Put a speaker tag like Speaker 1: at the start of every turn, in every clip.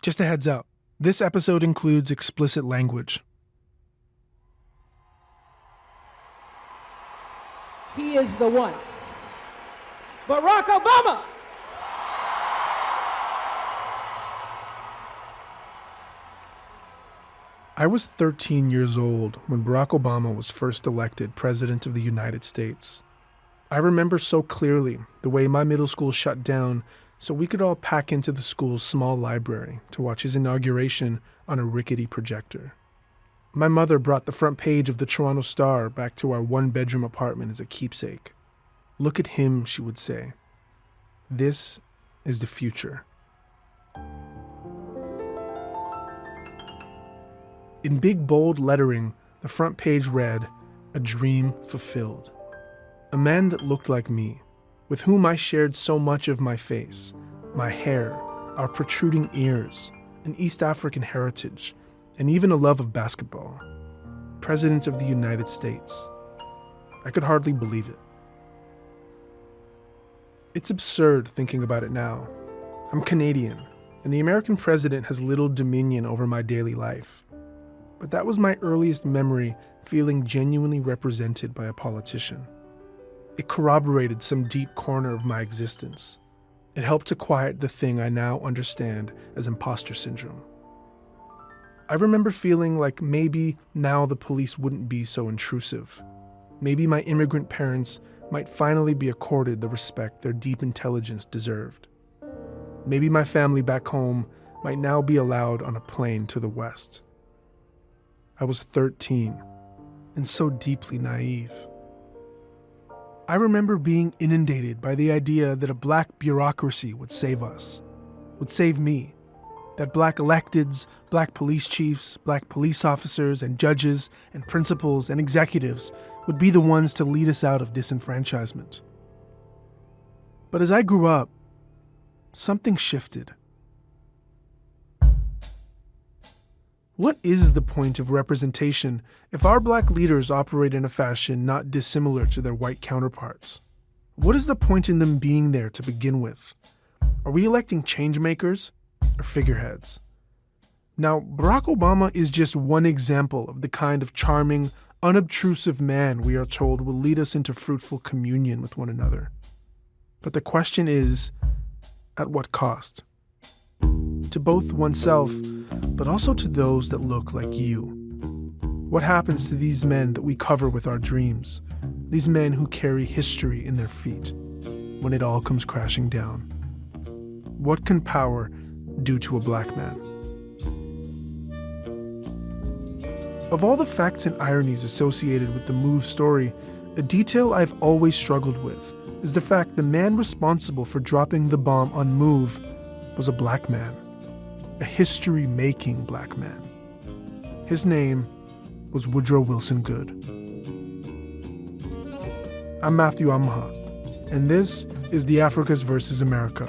Speaker 1: Just a heads up, this episode includes explicit language.
Speaker 2: He is the one. Barack Obama!
Speaker 1: I was 13 years old when Barack Obama was first elected President of the United States. I remember so clearly the way my middle school shut down so we could all pack into the school's small library to watch his inauguration on a rickety projector. My mother brought the front page of the Toronto Star back to our one-bedroom apartment as a keepsake. "Look at him," she would say. "This is the future." In big, bold lettering, the front page read, "A dream fulfilled." A man that looked like me, with whom I shared so much of my face, my hair, our protruding ears, an East African heritage, and even a love of basketball. President of the United States. I could hardly believe it. It's absurd thinking about it now. I'm Canadian, and the American president has little dominion over my daily life. But that was my earliest memory feeling genuinely represented by a politician. It corroborated some deep corner of my existence. It helped to quiet the thing I now understand as imposter syndrome. I remember feeling like maybe now the police wouldn't be so intrusive. Maybe my immigrant parents might finally be accorded the respect their deep intelligence deserved. Maybe my family back home might now be allowed on a plane to the West. I was 13 and so deeply naive. I remember being inundated by the idea that a black bureaucracy would save us, would save me, that black electeds, black police chiefs, black police officers and judges and principals and executives would be the ones to lead us out of disenfranchisement. But as I grew up, something shifted. What is the point of representation if our black leaders operate in a fashion not dissimilar to their white counterparts? What is the point in them being there to begin with? Are we electing change makers or figureheads? Now, Barack Obama is just one example of the kind of charming, unobtrusive man we are told will lead us into fruitful communion with one another. But the question is, at what cost? To both oneself, but also to those that look like you. What happens to these men that we cover with our dreams? These men who carry history in their feet when it all comes crashing down? What can power do to a black man? Of all the facts and ironies associated with the MOVE story, a detail I've always struggled with is the fact the man responsible for dropping the bomb on MOVE was a black man. A history-making black man. His name was Woodrow Wilson Goode. I'm Matthew Amha, and this is The Africas vs. America,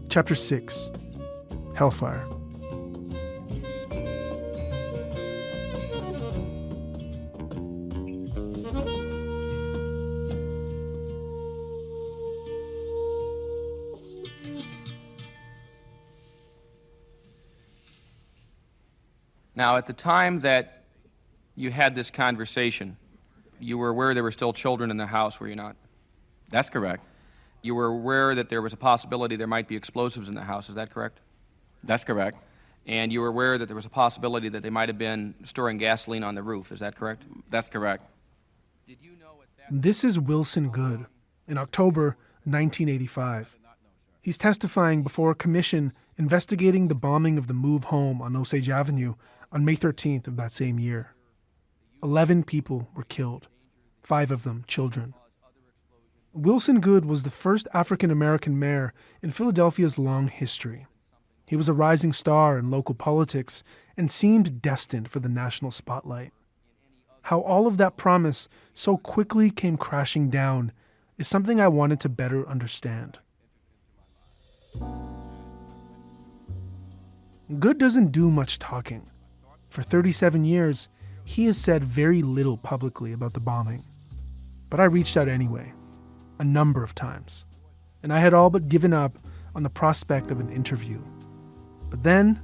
Speaker 1: Chapter 6, Hellfire.
Speaker 3: Now, at the time that you had this conversation, you were aware there were still children in the house, were you not?
Speaker 4: That's correct.
Speaker 3: You were aware that there was a possibility there might be explosives in the house, is that correct?
Speaker 4: That's correct.
Speaker 3: And you were aware that there was a possibility that they might have been storing gasoline on the roof, is that correct?
Speaker 4: That's correct.
Speaker 3: Did you know
Speaker 1: This is Wilson Goode in October 1985. He's testifying before a commission investigating the bombing of the MOVE home on Osage Avenue on May 13th of that same year. 11 people were killed, 5 of them children. Wilson Goode was the first African-American mayor in Philadelphia's long history. He was a rising star in local politics and seemed destined for the national spotlight. How all of that promise so quickly came crashing down is something I wanted to better understand. Goode doesn't do much talking. For 37 years, he has said very little publicly about the bombing. But I reached out anyway, a number of times, and I had all but given up on the prospect of an interview. But then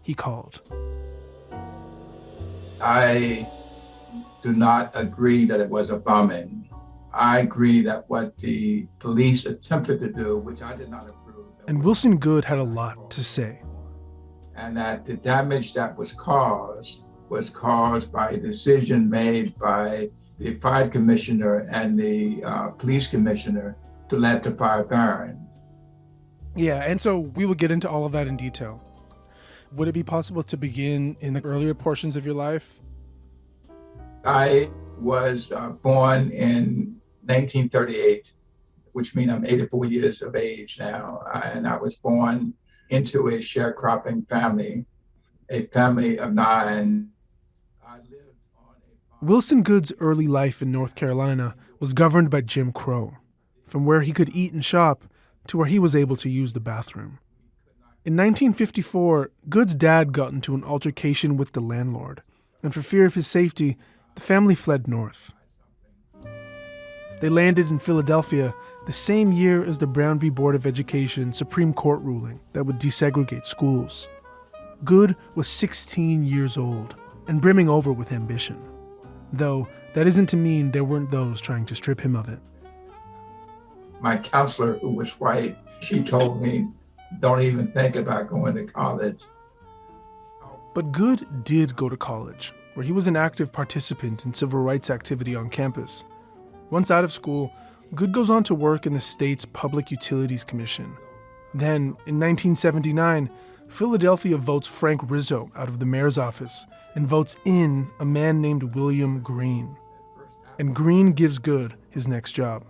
Speaker 1: he called.
Speaker 5: I do not agree that it was a bombing. I agree that what the police attempted to do, which I did not approve.
Speaker 1: And Wilson Goode had a lot to say.
Speaker 5: And that the damage that was caused by a decision made by the fire commissioner and the police commissioner to let the fire burn.
Speaker 1: Yeah, and so we will get into all of that in detail. Would it be possible to begin in the earlier portions of your life?
Speaker 5: I was born in 1938, which means I'm 84 years of age now. And I was born into a sharecropping family, a family of 9. I lived on a...
Speaker 1: Wilson Goode's early life in North Carolina was governed by Jim Crow, from where he could eat and shop to where he was able to use the bathroom. In 1954, Goode's dad got into an altercation with the landlord, and for fear of his safety, the family fled north. They landed in Philadelphia the same year as the Brown v. Board of Education Supreme Court ruling that would desegregate schools. Goode was 16 years old and brimming over with ambition, though that isn't to mean there weren't those trying to strip him of it.
Speaker 5: My counselor, who was white, she told me, don't even think about going to college.
Speaker 1: But Goode did go to college, where he was an active participant in civil rights activity on campus. Once out of school, Goode goes on to work in the state's Public Utilities Commission. Then, in 1979, Philadelphia votes Frank Rizzo out of the mayor's office and votes in a man named William Green. And Green gives Goode his next job.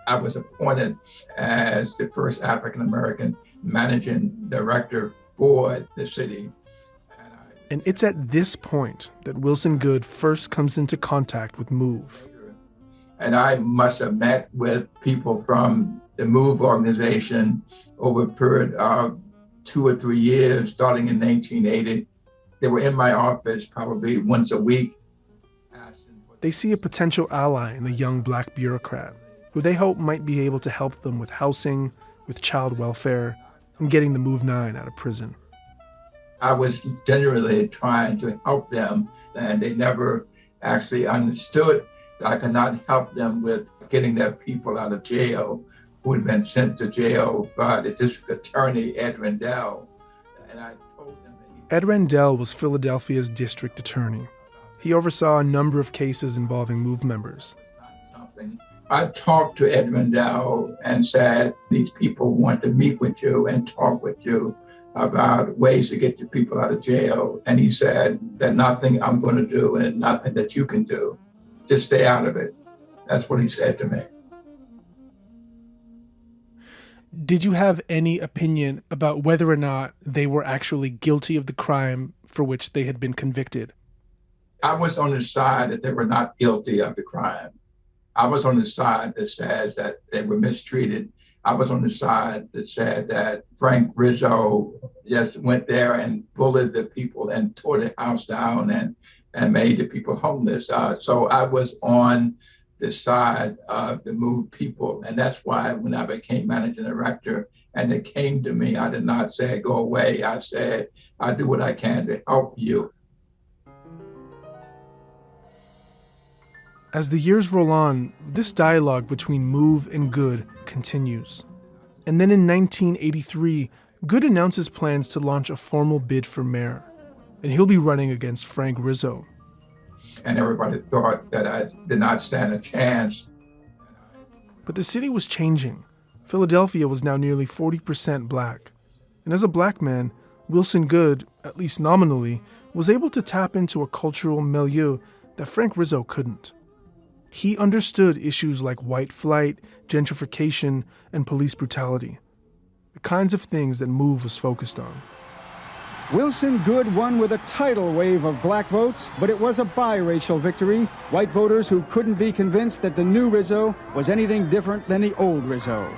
Speaker 5: I was appointed as the first African-American managing director for the city.
Speaker 1: And it's at this point that Wilson Goode first comes into contact with MOVE.
Speaker 5: And I must have met with people from the MOVE organization over a period of 2 or 3 years, starting in 1980. They were in my office probably once a week.
Speaker 1: They see a potential ally in the young black bureaucrat, who they hope might be able to help them with housing, with child welfare, and getting the Move 9 out of prison.
Speaker 5: I was generally trying to help them, and they never actually understood I could not help them with getting their people out of jail who had been sent to jail by the district attorney, Ed Rendell. And I told them that
Speaker 1: Ed Rendell was Philadelphia's district attorney. He oversaw a number of cases involving MOVE members.
Speaker 5: I talked to Ed Rendell and said, these people want to meet with you and talk with you about ways to get the people out of jail. And he said, there's nothing I'm going to do and nothing that you can do. Just stay out of it. That's what he said to me.
Speaker 1: Did you have any opinion about whether or not they were actually guilty of the crime for which they had been convicted?
Speaker 5: I was on the side that they were not guilty of the crime. I was on the side that said that they were mistreated. I was on the side that said that Frank Rizzo just went there and bullied the people and tore the house down and made the people homeless. So I was on the side of the MOVE people. And that's why when I became managing director and they came to me, I did not say, go away. I said, I do what I can to help you.
Speaker 1: As the years roll on, this dialogue between MOVE and Goode continues. And then in 1983, Goode announces plans to launch a formal bid for mayor, and he'll be running against Frank Rizzo.
Speaker 5: And everybody thought that I did not stand a chance.
Speaker 1: But the city was changing. Philadelphia was now nearly 40% black. And as a black man, Wilson Goode, at least nominally, was able to tap into a cultural milieu that Frank Rizzo couldn't. He understood issues like white flight, gentrification, and police brutality, the kinds of things that MOVE was focused on.
Speaker 6: Wilson Goode won with a tidal wave of black votes, but it was a biracial victory. White voters who couldn't be convinced that the new Rizzo was anything different than the old Rizzo.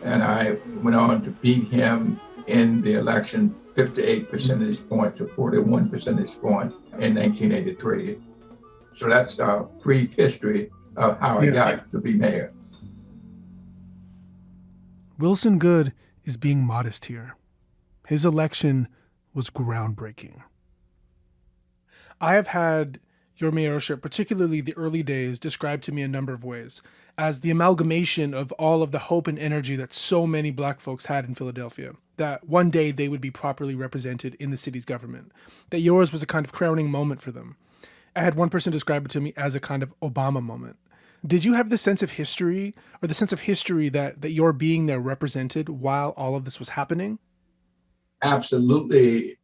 Speaker 5: And I went on to beat him in the election 58 percentage point to 41 percentage point in 1983. So that's a brief history of how I got to be mayor.
Speaker 1: Wilson Goode is being modest here. His election was groundbreaking. I have had your mayorship, particularly the early days, described to me a number of ways as the amalgamation of all of the hope and energy that so many Black folks had in Philadelphia, that one day they would be properly represented in the city's government, that yours was a kind of crowning moment for them. I had one person describe it to me as a kind of Obama moment. Did you have the sense of history, or the sense of history that your being there represented while all of this was happening?
Speaker 5: Absolutely,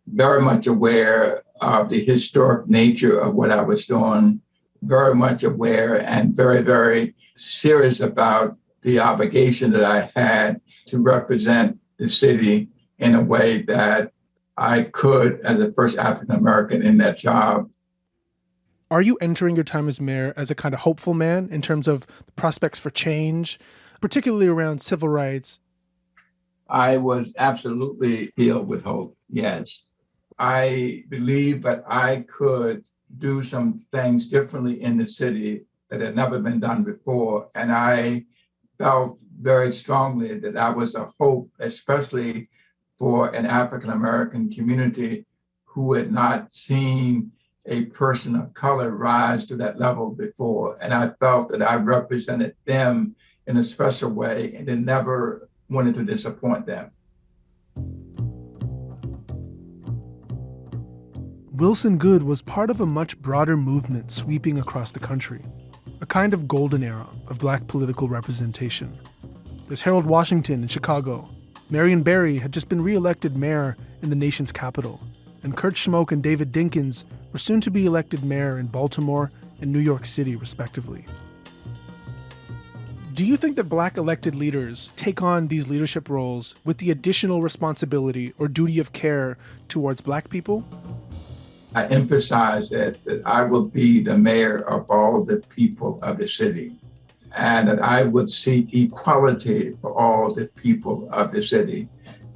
Speaker 5: very much aware of the historic nature of what I was doing, very much aware and very, very serious about the obligation that I had to represent the city in a way that I could as the first African American in that job.
Speaker 1: Are you entering your time as mayor as a kind of hopeful man in terms of the prospects for change, particularly around civil rights?
Speaker 5: I was absolutely filled with hope, yes. I believe that I could do some things differently in the city that had never been done before. And I felt very strongly that I was a hope, especially for an African-American community who had not seen a person of color rise to that level before. And I felt that I represented them in a special way and then never wanted to disappoint them.
Speaker 1: Wilson Goode was part of a much broader movement sweeping across the country, a kind of golden era of Black political representation. There's Harold Washington in Chicago. Marion Barry had just been re-elected mayor in the nation's capital, and Kurt Schmoke and David Dinkins were soon to be elected mayor in Baltimore and New York City, respectively. Do you think that Black elected leaders take on these leadership roles with the additional responsibility or duty of care towards Black people?
Speaker 5: I emphasize that I will be the mayor of all the people of the city, and that I would seek equality for all the people of the city,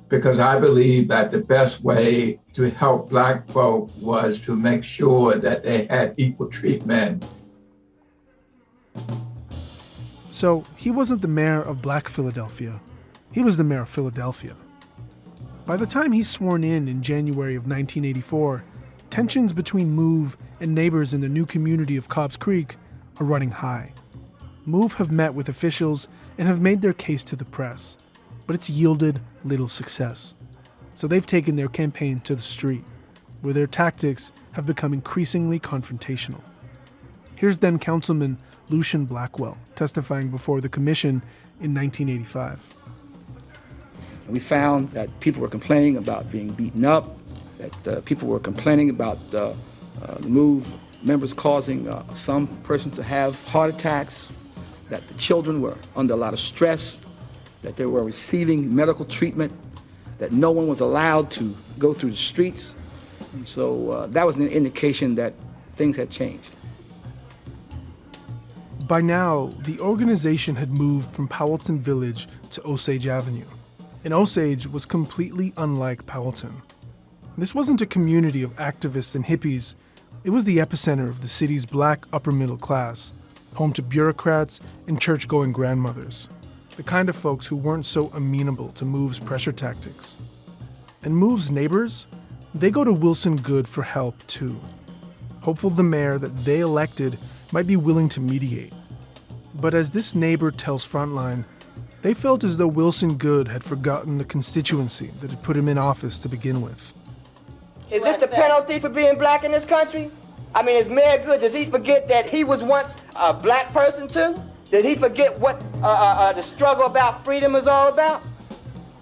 Speaker 5: because I believe that the best way to help Black folk was to make sure that they had equal treatment.
Speaker 1: So he wasn't the mayor of Black Philadelphia. He was the mayor of Philadelphia. By the time he's sworn in January of 1984, tensions between MOVE and neighbors in the new community of Cobbs Creek are running high. MOVE have met with officials and have made their case to the press, but it's yielded little success. So they've taken their campaign to the street, where their tactics have become increasingly confrontational. Here's then Councilman Lucian Blackwell testifying before the commission in 1985.
Speaker 7: We found that people were complaining about being beaten up, that people were complaining about the MOVE members causing some persons to have heart attacks, that the children were under a lot of stress, that they were receiving medical treatment, that no one was allowed to go through the streets. And so that was an indication that things had changed.
Speaker 1: By now, the organization had moved from Powelton Village to Osage Avenue, and Osage was completely unlike Powelton. This wasn't a community of activists and hippies. It was the epicenter of the city's Black upper middle class, home to bureaucrats and church-going grandmothers, the kind of folks who weren't so amenable to MOVE's pressure tactics. And MOVE's neighbors, they go to Wilson Goode for help too, hopeful the mayor that they elected might be willing to mediate. But as this neighbor tells Frontline, they felt as though Wilson Goode had forgotten the constituency that had put him in office to begin with.
Speaker 8: Is this the penalty for being Black in this country? I mean, is Mayor Goode, does he forget that he was once a Black person too? Did he forget what the struggle about freedom is all about?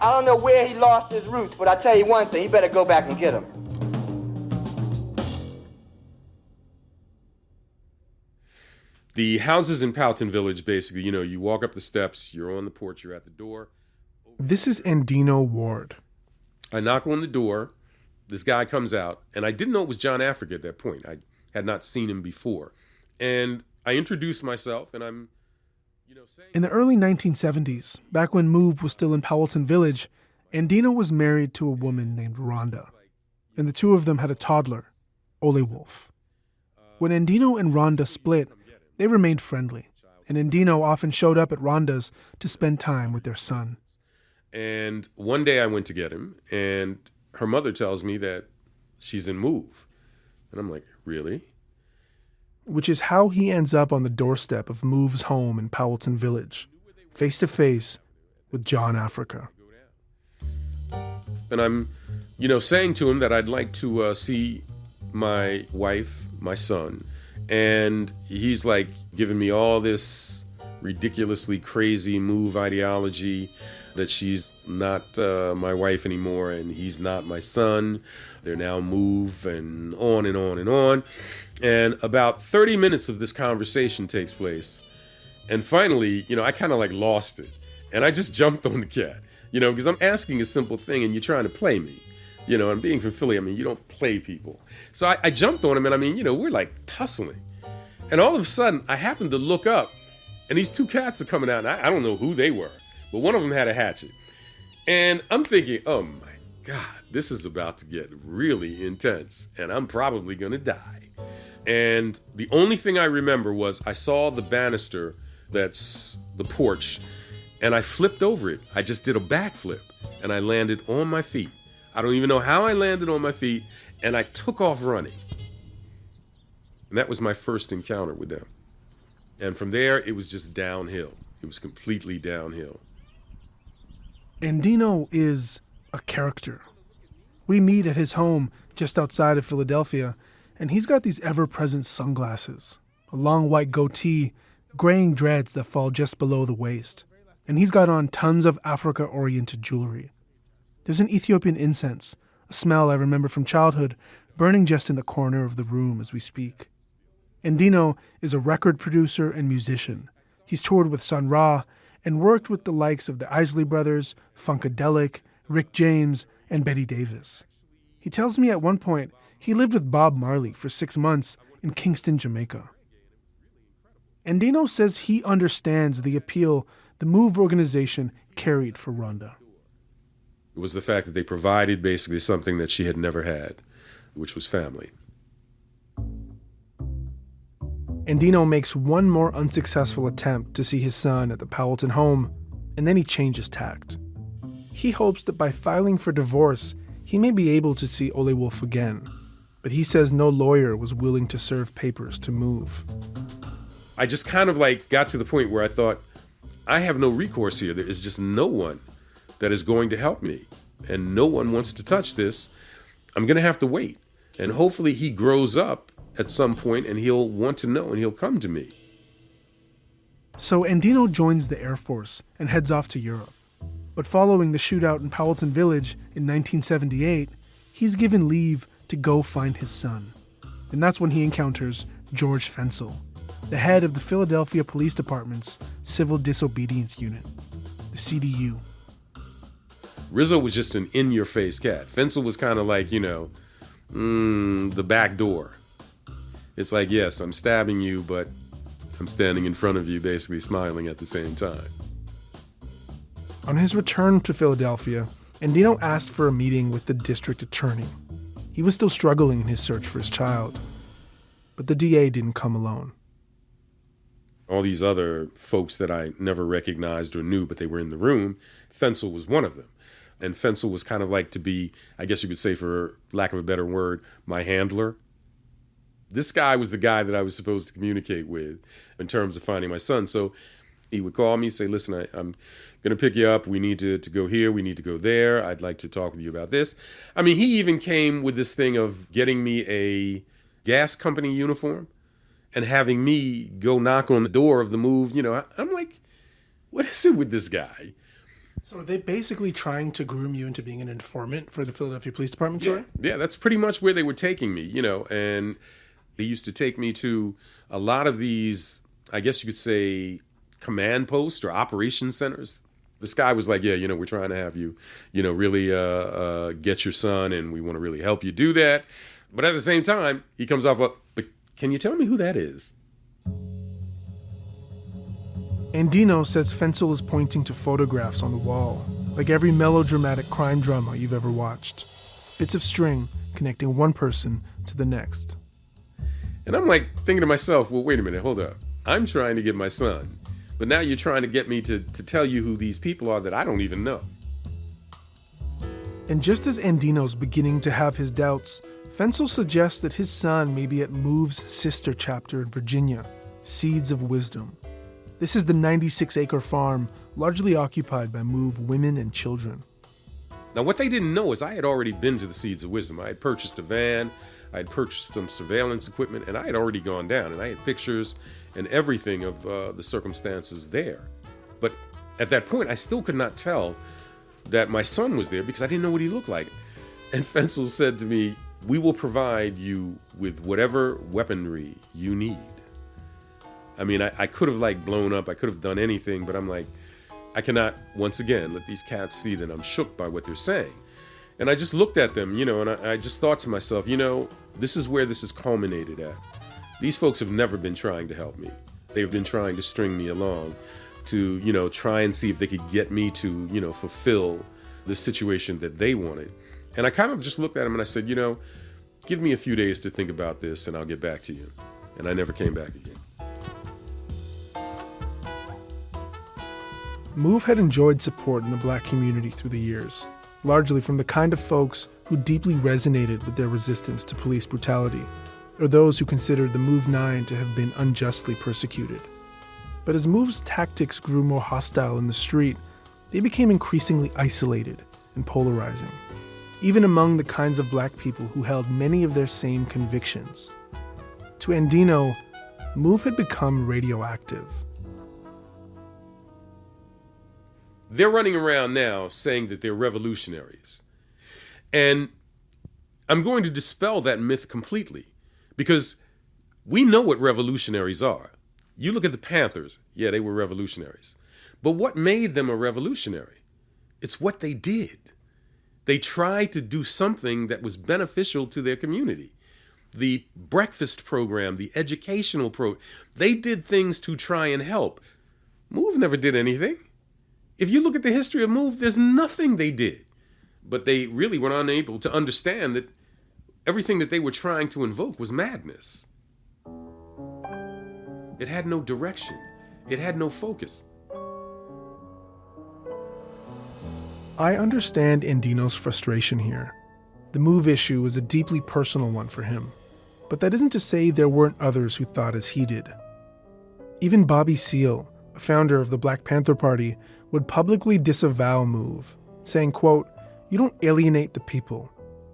Speaker 8: I don't know where he lost his roots, but I tell you one thing, he better go back and get them.
Speaker 9: The houses in Powelton Village, basically, you walk up the steps, you're on the porch, you're at the door.
Speaker 1: This is Andino Ward.
Speaker 9: I knock on the door, this guy comes out, and I didn't know it was John Africa at that point. I had not seen him before. And I introduced myself, and I'm, saying...
Speaker 1: In the early 1970s, back when MOVE was still in Powelton Village, Andino was married to a woman named Rhonda, and the two of them had a toddler, Ole Wolf. When Andino and Rhonda split, they remained friendly, and Andino often showed up at Rhonda's to spend time with their son.
Speaker 9: And one day I went to get him, and her mother tells me that she's in Move. And I'm like, really?
Speaker 1: Which is how he ends up on the doorstep of Move's home in Powelton Village, face to face with John Africa.
Speaker 9: And I'm, saying to him that I'd like to see my wife, my son. And he's like giving me all this ridiculously crazy Move ideology that she's not my wife anymore and he's not my son. They're now Move, and on and on and on. And about 30 minutes of this conversation takes place. And finally, I kind of like lost it. And I just jumped on the cat, because I'm asking a simple thing and you're trying to play me. And being from Philly, you don't play people. So I jumped on him and we're like tussling. And all of a sudden, I happened to look up and these two cats are coming out. And I don't know who they were, but one of them had a hatchet. And I'm thinking, oh my God, this is about to get really intense and I'm probably going to die. And the only thing I remember was I saw the banister that's the porch and I flipped over it. I just did a backflip and I landed on my feet. I don't even know how I landed on my feet, and I took off running. And that was my first encounter with them. And from there, it was just downhill. It was completely downhill.
Speaker 1: Andino is a character. We meet at his home just outside of Philadelphia, and he's got these ever-present sunglasses, a long white goatee, graying dreads that fall just below the waist, and he's got on tons of Africa-oriented jewelry. There's an Ethiopian incense, a smell I remember from childhood, burning just in the corner of the room as we speak. Andino is a record producer and musician. He's toured with Sun Ra and worked with the likes of the Isley Brothers, Funkadelic, Rick James, and Betty Davis. He tells me at one point he lived with Bob Marley for 6 months in Kingston, Jamaica. Andino says he understands the appeal the Move organization carried for Rhonda.
Speaker 9: It was the fact that they provided basically something that she had never had, which was family.
Speaker 1: Andino makes one more unsuccessful attempt to see his son at the Powelton home, and then he changes tact. He hopes that by filing for divorce, he may be able to see Ole Wolf again, but he says no lawyer was willing to serve papers to Move.
Speaker 9: I just kind of got to the point where I thought, I have no recourse here. There is just no one that is going to help me, and no one wants to touch this. I'm going to have to wait, and hopefully he grows up at some point and he'll want to know and he'll come to me.
Speaker 1: So Andino joins the Air Force and heads off to Europe. But following the shootout in Powelton Village in 1978, he's given leave to go find his son. And that's when he encounters George Fensel, the head of the Philadelphia Police Department's Civil Disobedience Unit, the CDU.
Speaker 9: Rizzo was just an in-your-face cat. Fensel was kind of like, the back door. It's like, yes, I'm stabbing you, but I'm standing in front of you, basically smiling at the same time.
Speaker 1: On his return to Philadelphia, Andino asked for a meeting with the district attorney. He was still struggling in his search for his child. But the DA didn't come alone.
Speaker 9: All these other folks that I never recognized or knew, but they were in the room, Fensel was one of them. And Fensel was kind of like to be, I guess you could say for lack of a better word, my handler. This guy was the guy that I was supposed to communicate with in terms of finding my son. So he would call me, say, listen, I'm going to pick you up. We need to go here. We need to go there. I'd like to talk with you about this. I mean, he even came with this thing of getting me a gas company uniform and having me go knock on the door of the Move. I'm like, what is it with this guy?
Speaker 1: So are they basically trying to groom you into being an informant for the Philadelphia Police Department, sorry?
Speaker 9: Yeah, that's pretty much where they were taking me, and they used to take me to a lot of these, I guess you could say, command posts or operation centers. This guy was like, yeah, we're trying to have you, really get your son, and we want to really help you do that. But at the same time, he comes off, but can you tell me who that is?
Speaker 1: Andino says Fensel is pointing to photographs on the wall, like every melodramatic crime drama you've ever watched. Bits of string connecting one person to the next.
Speaker 9: And I'm like thinking to myself, well, wait a minute, hold up. I'm trying to get my son, but now you're trying to get me to tell you who these people are that I don't even know.
Speaker 1: And just as Andino's beginning to have his doubts, Fensel suggests that his son may be at MOVE's sister chapter in Virginia, Seeds of Wisdom. This is the 96-acre farm largely occupied by MOVE women and children.
Speaker 9: Now, what they didn't know is I had already been to the Seeds of Wisdom. I had purchased a van, I had purchased some surveillance equipment, and I had already gone down, and I had pictures and everything of the circumstances there. But at that point, I still could not tell that my son was there because I didn't know what he looked like. And Fensel said to me, "We will provide you with whatever weaponry you need." I mean, I could have blown up, I could have done anything, but I'm like, I cannot, once again, let these cats see that I'm shook by what they're saying. And I just looked at them, and I just thought to myself, this is where this is culminated at. These folks have never been trying to help me. They've been trying to string me along to, try and see if they could get me to, fulfill the situation that they wanted. And I kind of just looked at them and I said, give me a few days to think about this and I'll get back to you. And I never came back again.
Speaker 1: MOVE had enjoyed support in the black community through the years, largely from the kind of folks who deeply resonated with their resistance to police brutality, or those who considered the MOVE 9 to have been unjustly persecuted. But as MOVE's tactics grew more hostile in the street, they became increasingly isolated and polarizing, even among the kinds of black people who held many of their same convictions. To Andino, MOVE had become radioactive.
Speaker 9: They're running around now saying that they're revolutionaries. And I'm going to dispel that myth completely because we know what revolutionaries are. You look at the Panthers, yeah, they were revolutionaries. But what made them a revolutionary? It's what they did. They tried to do something that was beneficial to their community. The breakfast program, the educational program, they did things to try and help. MOVE never did anything. If you look at the history of MOVE, there's nothing they did. But they really were unable to understand that everything that they were trying to invoke was madness. It had no direction. It had no focus.
Speaker 1: I understand Andino's frustration here. The MOVE issue is a deeply personal one for him. But that isn't to say there weren't others who thought as he did. Even Bobby Seale, a founder of the Black Panther Party, would publicly disavow MOVE, saying, quote, "You don't alienate the people,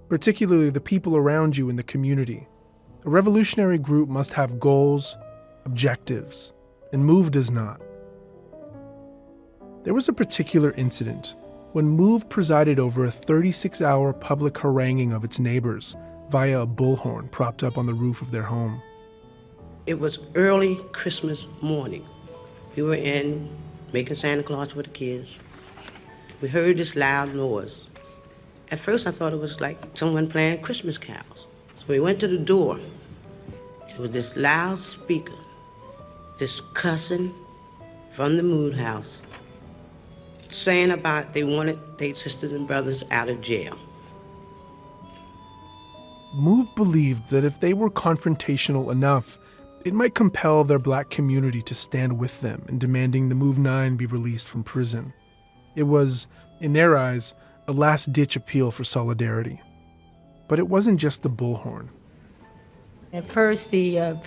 Speaker 1: particularly the people around you in the community. A revolutionary group must have goals, objectives, and MOVE does not." There was a particular incident when MOVE presided over a 36-hour public haranguing of its neighbors via a bullhorn propped up on the roof of their home.
Speaker 10: It was early Christmas morning. We were in making Santa Claus with the kids. We heard this loud noise. At first I thought it was like someone playing Christmas carols. So we went to the door. It was this loud speaker, this cussing from the mood house, saying about they wanted their sisters and brothers out of jail.
Speaker 1: MOVE believed that if they were confrontational enough, it might compel their black community to stand with them in demanding the MOVE 9 be released from prison. It was, in their eyes, a last-ditch appeal for solidarity. But it wasn't just the bullhorn.
Speaker 11: At first, the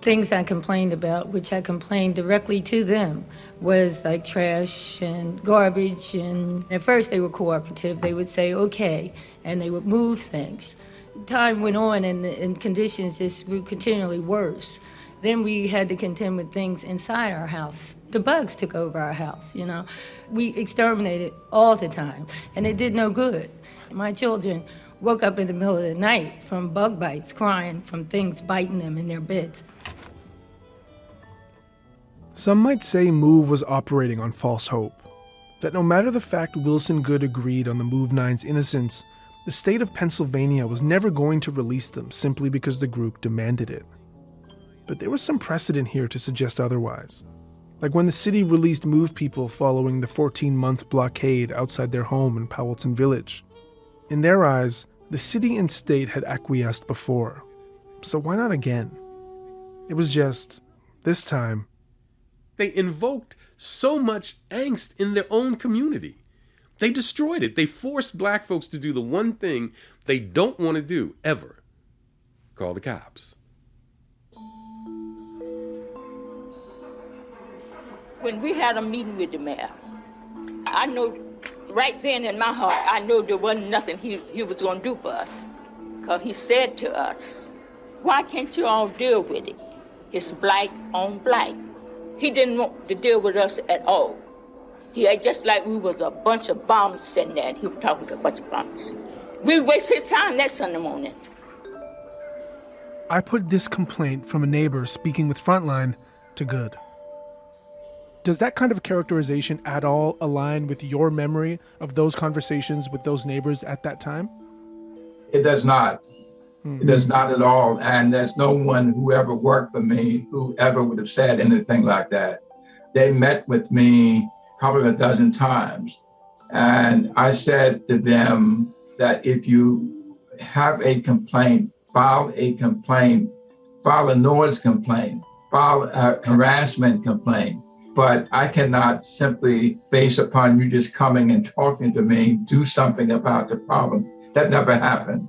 Speaker 11: things I complained about, which I complained directly to them, was like trash and garbage. And at first they were cooperative. They would say, okay, and they would move things. Time went on and conditions just grew continually worse. Then we had to contend with things inside our house. The bugs took over our house, We exterminated all the time, and it did no good. My children woke up in the middle of the night from bug bites, crying from things biting them in their beds.
Speaker 1: Some might say MOVE was operating on false hope, that no matter the fact Wilson Goode agreed on the MOVE 9's innocence, the state of Pennsylvania was never going to release them simply because the group demanded it. But there was some precedent here to suggest otherwise, like when the city released MOVE people following the 14-month blockade outside their home in Powelton Village. In their eyes, the city and state had acquiesced before, so why not again? It was just, this time,
Speaker 9: they invoked so much angst in their own community. They destroyed it. They forced black folks to do the one thing they don't want to do, ever. Call the cops.
Speaker 12: When we had a meeting with the mayor, I know right then in my heart, I know there wasn't nothing he was going to do for us. Because he said to us, why can't you all deal with it? It's black on black. He didn't want to deal with us at all. He had just like we was a bunch of bombs sitting there, and he was talking to a bunch of bombs. We waste his time that Sunday morning.
Speaker 1: I put this complaint from a neighbor speaking with Frontline to Goode. Does that kind of characterization at all align with your memory of those conversations with those neighbors at that time?
Speaker 5: It does not. It does not at all. And there's no one who ever worked for me who ever would have said anything like that. They met with me probably a dozen times. And I said to them that if you have a complaint, file a complaint, file a noise complaint, file a harassment complaint. But I cannot simply, based upon you just coming and talking to me, do something about the problem. That never happened.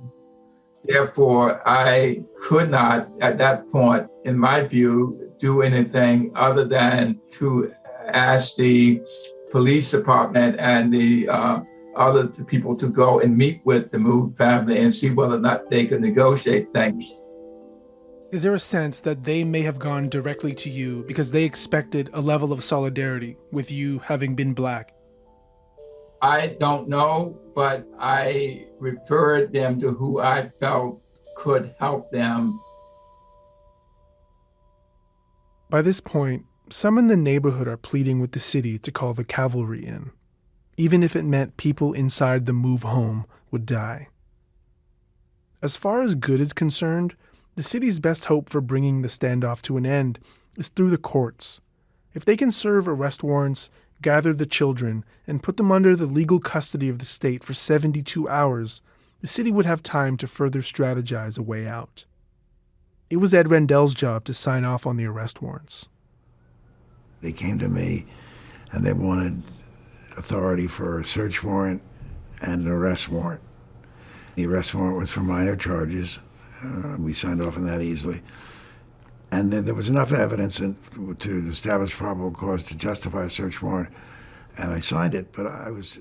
Speaker 5: Therefore, I could not, at that point, in my view, do anything other than to ask the police department and the other people to go and meet with the Mood family and see whether or not they could negotiate things.
Speaker 1: Is there a sense that they may have gone directly to you because they expected a level of solidarity with you having been black?
Speaker 5: I don't know, but I referred them to who I felt could help them.
Speaker 1: By this point, some in the neighborhood are pleading with the city to call the cavalry in, even if it meant people inside the move home would die. As far as Goode is concerned, the city's best hope for bringing the standoff to an end is through the courts. If they can serve arrest warrants, gather the children, and put them under the legal custody of the state for 72 hours, the city would have time to further strategize a way out. It was Ed Rendell's job to sign off on the arrest warrants.
Speaker 13: They came to me and they wanted authority for a search warrant and an arrest warrant. The arrest warrant was for minor charges. We signed off on that easily. And then there was enough evidence to establish probable cause to justify a search warrant, and I signed it, but I was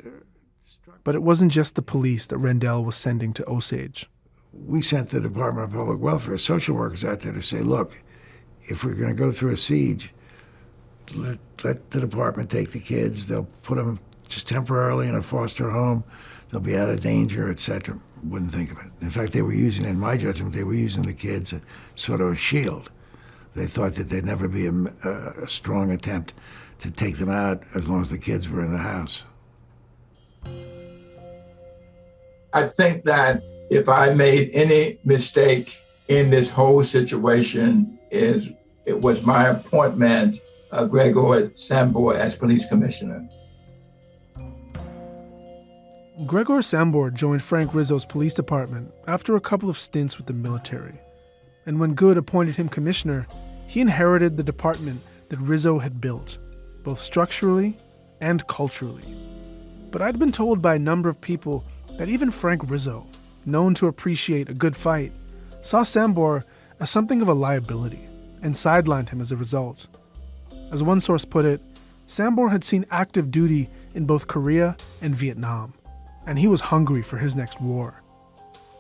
Speaker 13: struck.
Speaker 1: But it wasn't just the police that Rendell was sending to Osage.
Speaker 13: We sent the Department of Public Welfare social workers out there to say, look, if we're going to go through a siege, let the department take the kids. They'll put them just temporarily in a foster home. They'll be out of danger, etc. Wouldn't think of it. In fact, they were using, in my judgment, they were using the kids as sort of a shield. They thought that there'd never be a strong attempt to take them out as long as the kids were in the house.
Speaker 5: I think that if I made any mistake in this whole situation, it was my appointment of Gregor Sambor as police commissioner.
Speaker 1: Gregor Sambor joined Frank Rizzo's police department after a couple of stints with the military. And when Goode appointed him commissioner, he inherited the department that Rizzo had built, both structurally and culturally. But I'd been told by a number of people that even Frank Rizzo, known to appreciate a good fight, saw Sambor as something of a liability and sidelined him as a result. As one source put it, Sambor had seen active duty in both Korea and Vietnam, and he was hungry for his next war.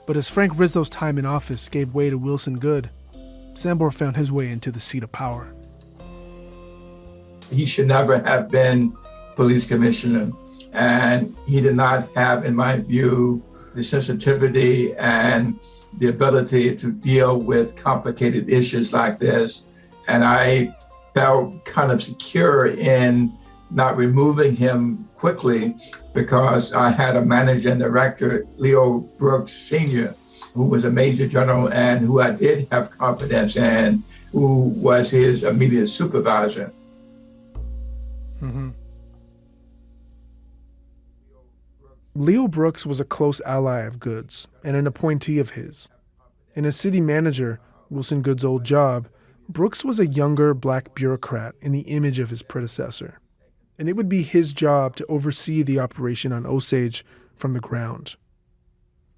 Speaker 1: But as Frank Rizzo's time in office gave way to Wilson Goode, Sambor found his way into the seat of power.
Speaker 5: He should never have been police commissioner, and he did not have, in my view, the sensitivity and the ability to deal with complicated issues like this. And I felt kind of secure in not removing him quickly because I had a manager and director, Leo Brooks Sr., who was a major general and who I did have confidence in, who was his immediate supervisor.
Speaker 1: Mm-hmm. Leo Brooks was a close ally of Goode's and an appointee of his. And as city manager, Wilson Goode's old job, Brooks was a younger black bureaucrat in the image of his predecessor. and it would be his job to oversee the operation on Osage from the ground.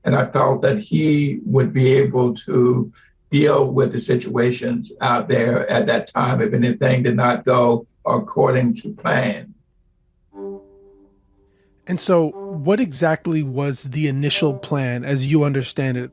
Speaker 5: And I felt that he would be able to deal with the situations out there at that time if anything did not go according to plan.
Speaker 1: And so what exactly was the initial plan as you understand it?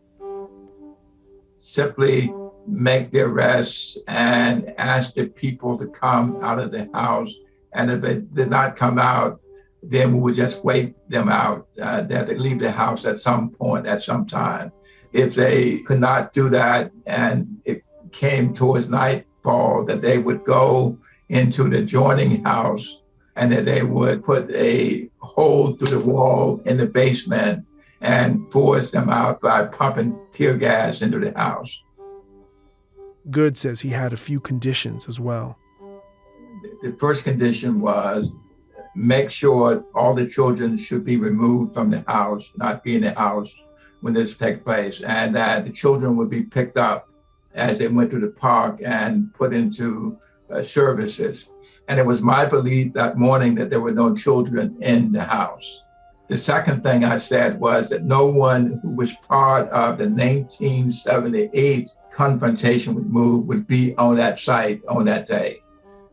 Speaker 5: Simply make the arrests and ask the people to come out of the house. And if they did not come out, then we would just wait them out. They had to leave the house at some point, at some time. If they could not do that and it came towards nightfall, that they would go into the adjoining house and that they would put a hole through the wall in the basement and force them out by pumping tear gas into the house.
Speaker 1: Goode says he had a few conditions as well.
Speaker 5: The first condition was make sure all the children should be removed from the house, not be in the house when this takes place, and that the children would be picked up as they went to the park and put into services. And it was my belief that morning that there were no children in the house. The second thing I said was that no one who was part of the 1978 confrontation with MOVE would be on that site on that day.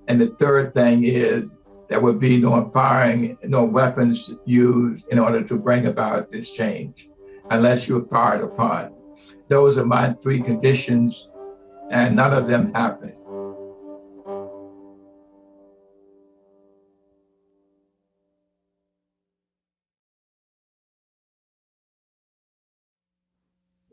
Speaker 5: And the third thing is there would be no firing, no weapons used in order to bring about this change, unless you were fired upon. Those are my three conditions, and none of them happened.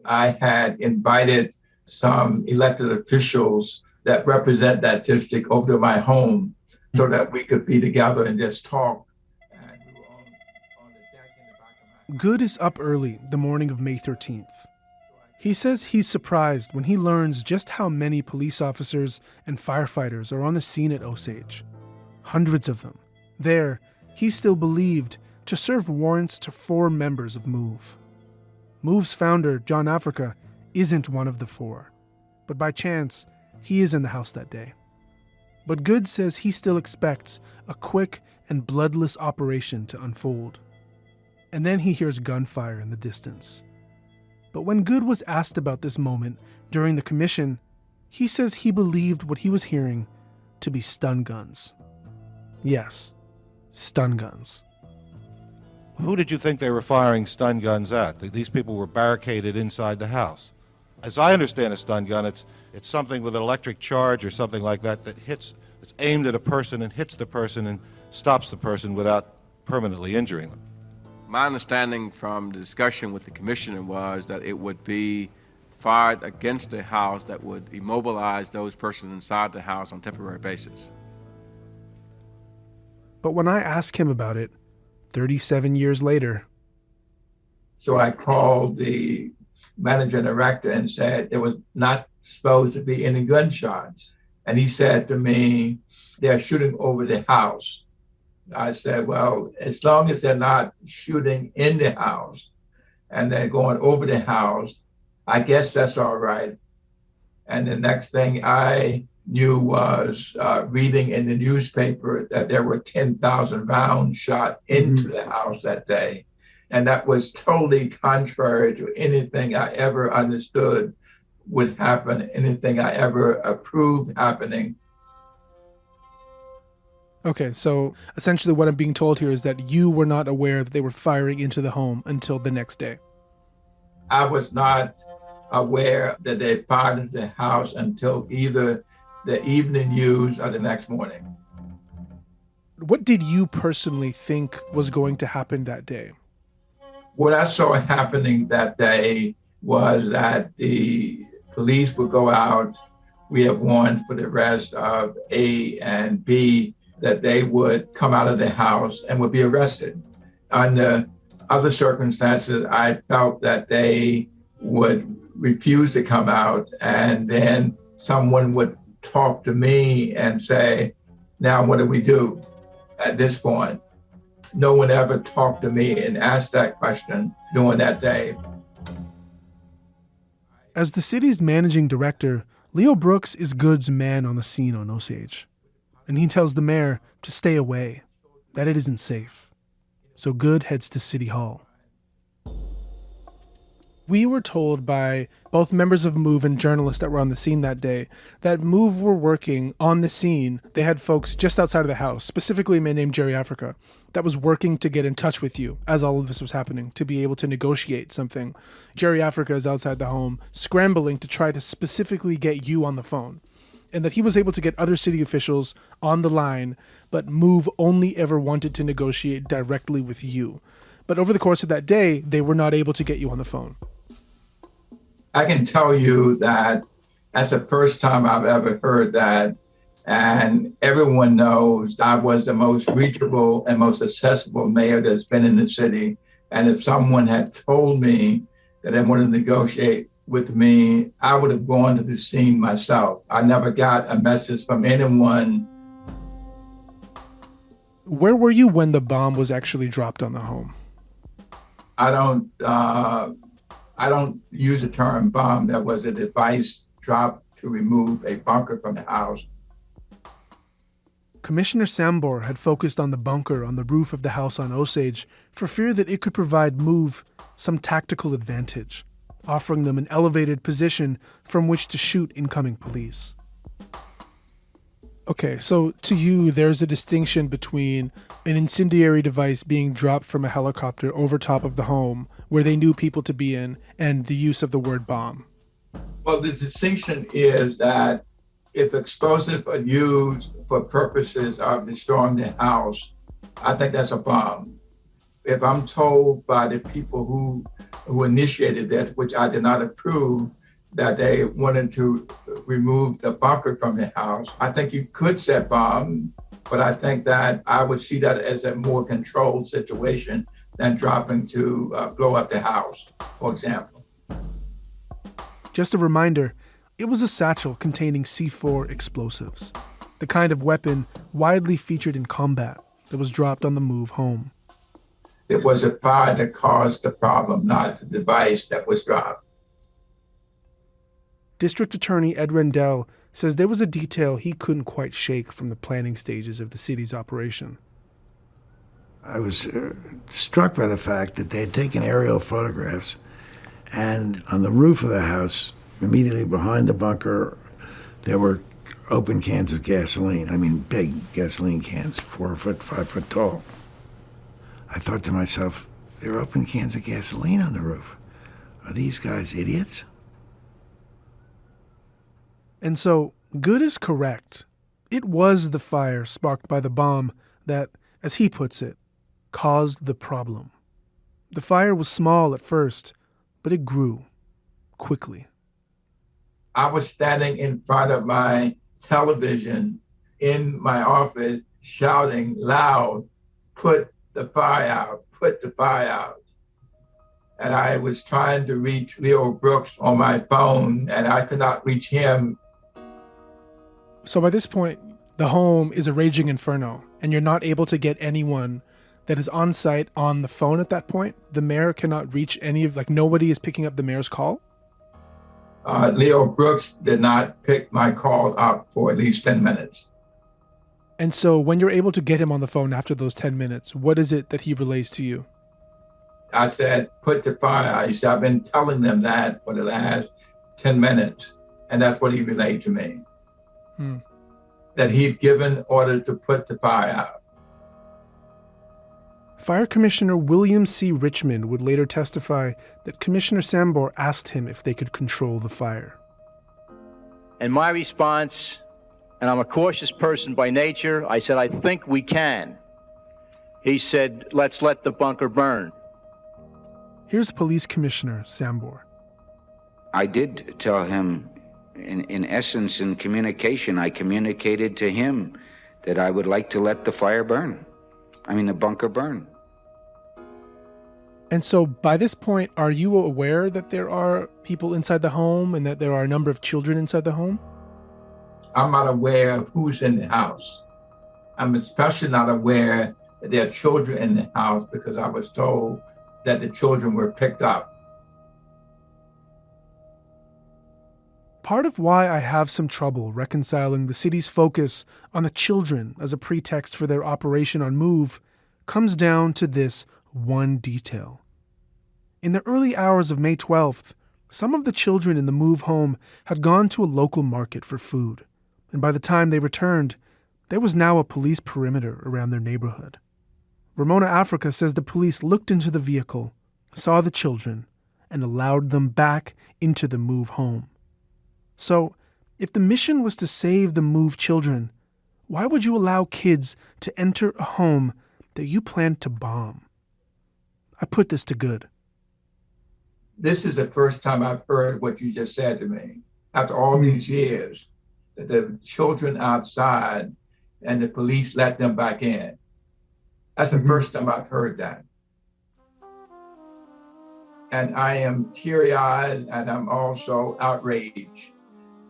Speaker 5: I had invited some elected officials that represent that district over to my home so that we could be together and just talk. And we were on the deck in the back of my house.
Speaker 1: Goode is up early the morning of May 13th. He says he's surprised when he learns just how many police officers and firefighters are on the scene at Osage. Hundreds of them. There, he's still believed to serve warrants to 4 members of MOVE. MOVE's founder, John Africa, isn't one of the 4. But by chance, he is in the house that day. But Goode says he still expects a quick and bloodless operation to unfold. And then he hears gunfire in the distance. But when Goode was asked about this moment during the commission, he says he believed what he was hearing to be stun guns. Yes, stun guns.
Speaker 14: Who did you think they were firing stun guns at? These people were barricaded inside the house. As I understand a stun gun, it's something with an electric charge or something like that it's aimed at a person and hits the person and stops the person without permanently injuring them.
Speaker 4: My understanding from the discussion with the commissioner was that it would be fired against the house that would immobilize those persons inside the house on a temporary basis.
Speaker 1: But when I ask him about it, 37 years later.
Speaker 5: So I called the manager director and said there was not supposed to be any gunshots. And he said to me, they're shooting over the house. I said, well, as long as they're not shooting in the house and they're going over the house, I guess that's all right. And the next thing I knew was reading in the newspaper that there were 10,000 rounds shot into the house that day. And that was totally contrary to anything I ever understood would happen, anything I ever approved happening.
Speaker 1: Okay, so essentially what I'm being told here is that you were not aware that they were firing into the home until the next day.
Speaker 5: I was not aware that they fired into the house until either the evening news or the next morning.
Speaker 1: What did you personally think was going to happen that day?
Speaker 5: What I saw happening that day was that the police would go out. We have warrants for the rest of A and B, that they would come out of the house and would be arrested. Under other circumstances, I felt that they would refuse to come out, and then someone would talk to me and say, now what do we do at this point? No one ever talked to me and asked that question during that day.
Speaker 1: As the city's managing director, Leo Brooks is Goode's man on the scene on Osage. And he tells the mayor to stay away. that it isn't safe. So Goode heads to City Hall. We were told by both members of MOVE and journalists that were on the scene that day that MOVE were working on the scene. They had folks just outside of the house, specifically a man named Jerry Africa, that was working to get in touch with you as all of this was happening, to be able to negotiate something. Jerry Africa is outside the home, scrambling to try to specifically get you on the phone. And that he was able to get other city officials on the line, but MOVE only ever wanted to negotiate directly with you. But over the course of that day, they were not able to get you on the phone.
Speaker 5: I can tell you that that's the first time I've ever heard that. And everyone knows I was the most reachable and most accessible mayor that's been in the city. And if someone had told me that they wanted to negotiate with me, I would have gone to the scene myself. I never got a message from anyone.
Speaker 1: Where were you when the bomb was actually dropped on the home?
Speaker 5: I don't use the term bomb. That was a device dropped to remove a bunker from the house.
Speaker 1: Commissioner Sambor had focused on the bunker on the roof of the house on Osage for fear that it could provide MOVE some tactical advantage, offering them an elevated position from which to shoot incoming police. Okay, so to you, there's a distinction between an incendiary device being dropped from a helicopter over top of the home where they knew people to be in, and the use of the word bomb.
Speaker 5: Well, the distinction is that if explosives are used for purposes of destroying the house, I think that's a bomb. If I'm told by the people who initiated this, which I did not approve, that they wanted to remove the bunker from the house, I think you could set bomb, but I think that I would see that as a more controlled situation than dropping to blow up the house, for example.
Speaker 1: Just a reminder, it was a satchel containing C4 explosives, the kind of weapon widely featured in combat that was dropped on the MOVE home.
Speaker 5: It was a fire that caused the problem, not the device that was dropped.
Speaker 1: District Attorney Ed Rendell says there was a detail he couldn't quite shake from the planning stages of the city's operation.
Speaker 13: I was struck by the fact that they had taken aerial photographs, and on the roof of the house, immediately behind the bunker, there were open cans of gasoline. I mean, big gasoline cans, 4 foot, 5 foot tall. I thought to myself, there are open cans of gasoline on the roof. Are these guys idiots?
Speaker 1: And so, Goode is correct. It was the fire sparked by the bomb that, as he puts it, caused the problem. The fire was small at first, but it grew quickly.
Speaker 5: I was standing in front of my television in my office shouting loud, "Put the fire out, put the fire out." And I was trying to reach Leo Brooks on my phone, and I could not reach him.
Speaker 1: So by this point, the home is a raging inferno, and you're not able to get anyone that is on site on the phone at that point. The mayor cannot reach nobody is picking up the mayor's call.
Speaker 5: Leo Brooks did not pick my call up for at least 10 minutes.
Speaker 1: And so when you're able to get him on the phone after those 10 minutes, what is it that he relays to you?
Speaker 5: I said, "Put the fire out." He said, "I've been telling them that for the last 10 minutes. And that's what he relayed to me. That he'd given order to put the fire out.
Speaker 1: Fire Commissioner William C. Richmond would later testify that Commissioner Sambor asked him if they could control the fire.
Speaker 15: And my response, and I'm a cautious person by nature, I said, "I think we can." He said, "Let's let the bunker burn."
Speaker 1: Here's Police Commissioner Sambor.
Speaker 16: I did tell him, in essence, in communication, I communicated to him that I would like to let the fire burn. The bunker burn.
Speaker 1: And so by this point, are you aware that there are people inside the home and that there are a number of children inside the home?
Speaker 5: I'm not aware of who's in the house. I'm especially not aware that there are children in the house because I was told that the children were picked up.
Speaker 1: Part of why I have some trouble reconciling the city's focus on the children as a pretext for their operation on Move comes down to this one detail. In the early hours of May 12th, some of the children in the Move home had gone to a local market for food, and by the time they returned, there was now a police perimeter around their neighborhood. Ramona Africa says the police looked into the vehicle, saw the children, and allowed them back into the Move home. So, if the mission was to save the Move children, why would you allow kids to enter a home that you planned to bomb? I put this to Goode.
Speaker 5: This is the first time I've heard what you just said to me. After all these years, that the children outside and the police let them back in. That's the first time I've heard that. And I am teary-eyed, and I'm also outraged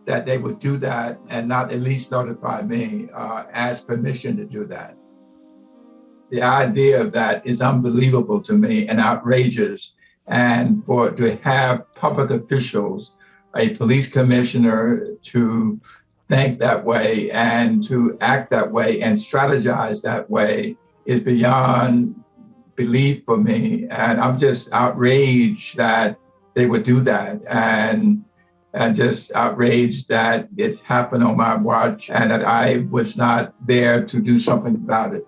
Speaker 5: that they would do that and not at least notify me, ask permission to do that. The idea of that is unbelievable to me and outrageous. And to have public officials, a police commissioner, to think that way and to act that way and strategize that way is beyond belief for me. And I'm just outraged that they would do that, and just outraged that it happened on my watch and that I was not there to do something about it.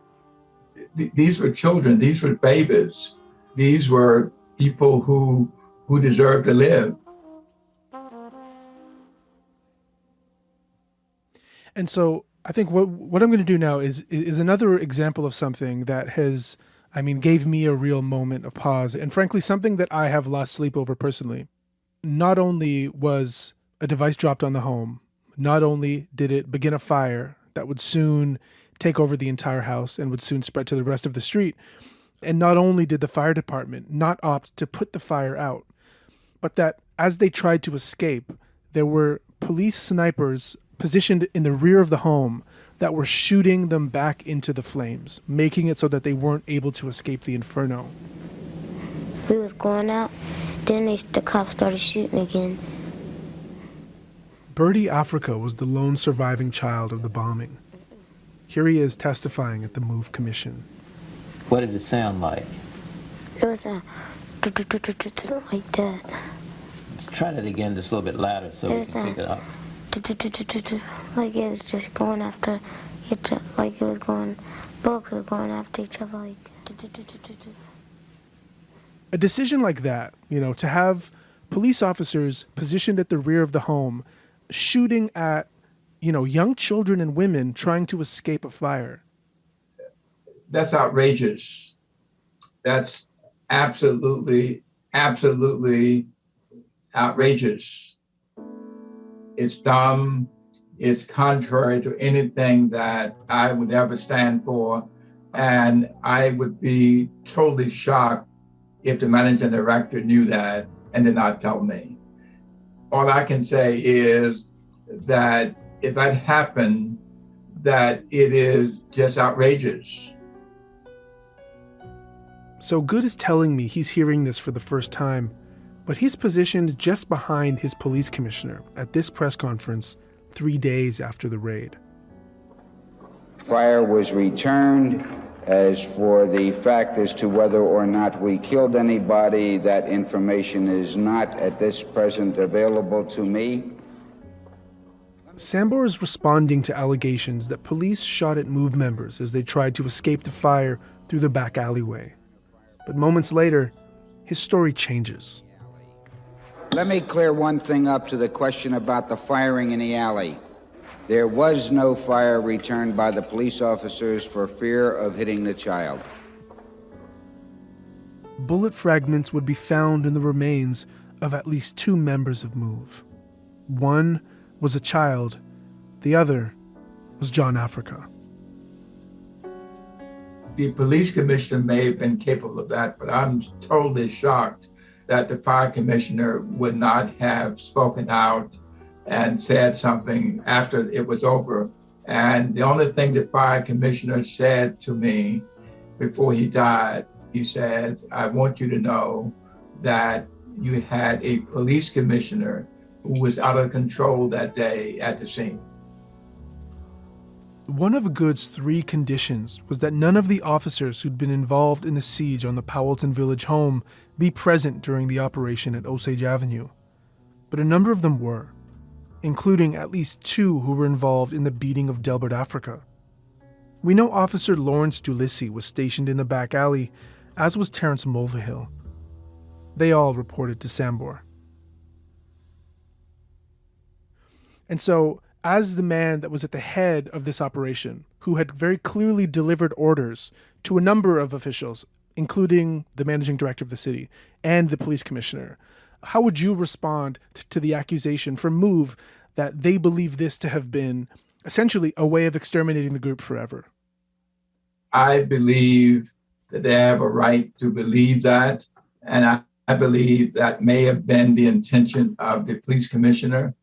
Speaker 5: These were children, these were babies, these were people who deserve to live.
Speaker 1: And so I think what I'm going to do now is another example of something that has, gave me a real moment of pause, and frankly, something that I have lost sleep over personally. Not only was a device dropped on the home, not only did it begin a fire that would soon take over the entire house and would soon spread to the rest of the street, and not only did the fire department not opt to put the fire out, but that as they tried to escape, there were police snipers positioned in the rear of the home that were shooting them back into the flames, making it so that they weren't able to escape the inferno.
Speaker 17: We was going out, then the cops started shooting again.
Speaker 1: Birdie Africa was the lone surviving child of the bombing. Here he is testifying at the Move Commission.
Speaker 18: What did it sound like?
Speaker 17: It was like that.
Speaker 18: Let's try that again just a little bit louder so we can pick it up.
Speaker 17: Like it was just going after each other, like it was going, bullets were going after each other, like.
Speaker 1: A decision like that, to have police officers positioned at the rear of the home, shooting at, young children and women trying to escape a fire.
Speaker 5: That's outrageous. That's absolutely outrageous. It's dumb. It's contrary to anything that I would ever stand for. And I would be totally shocked if the managing director knew that and did not tell me. All I can say is that if that happened, that it is just outrageous.
Speaker 1: So Goode is telling me he's hearing this for the first time, but he's positioned just behind his police commissioner at this press conference 3 days after the raid.
Speaker 16: Fire was returned. As for the fact as to whether or not we killed anybody, that information is not at this present available to me.
Speaker 1: Sambor is responding to allegations that police shot at Move members as they tried to escape the fire through the back alleyway. But moments later, his story changes.
Speaker 16: Let me clear one thing up to the question about the firing in the alley. There was no fire returned by the police officers for fear of hitting the child.
Speaker 1: Bullet fragments would be found in the remains of at least 2 members of Move. One was a child, the other was John Africa.
Speaker 5: The police commissioner may have been capable of that, but I'm totally shocked that the fire commissioner would not have spoken out and said something after it was over. And the only thing the fire commissioner said to me before he died, he said, I want you to know that you had a police commissioner who was out of control that day at the scene.
Speaker 1: One of Goode's 3 conditions was that none of the officers who'd been involved in the siege on the Powelton Village home be present during the operation at Osage Avenue. But a number of them were, including at least 2 who were involved in the beating of Delbert Africa. We know Officer Lawrence Dulissi was stationed in the back alley, as was Terrence Mulvihill. They all reported to Sambor. And so, as the man that was at the head of this operation, who had very clearly delivered orders to a number of officials, including the managing director of the city and the police commissioner, how would you respond to the accusation from MOVE that they believe this to have been essentially a way of exterminating the group forever?
Speaker 5: I believe that they have a right to believe that, and I believe that may have been the intention of the police commissioner.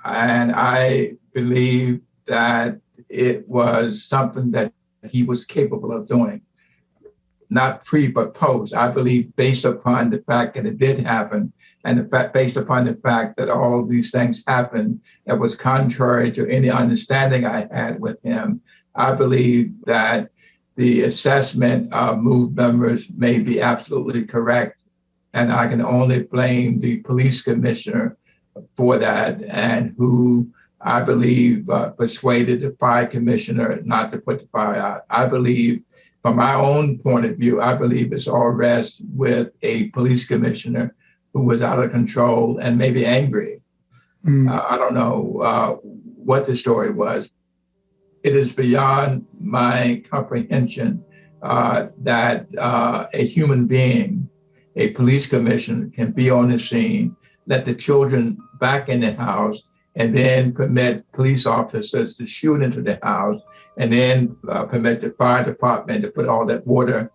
Speaker 5: And I believe that it was something that he was capable of doing, not pre but post. I believe based upon the fact that it did happen, and the fact, based upon the fact that all of these things happened that was contrary to any understanding I had with him, I believe that the assessment of MOVE members may be absolutely correct. And I can only blame the police commissioner for that, and who I believe persuaded the fire commissioner not to put the fire out. I believe, from my own point of view, I believe it's all rests with a police commissioner who was out of control and maybe angry. I don't know what the story was. It is beyond my comprehension that a human being, a police commissioner, can be on the scene, let the children back in the house, and then permit police officers to shoot into the house, and then permit the fire department to put all that water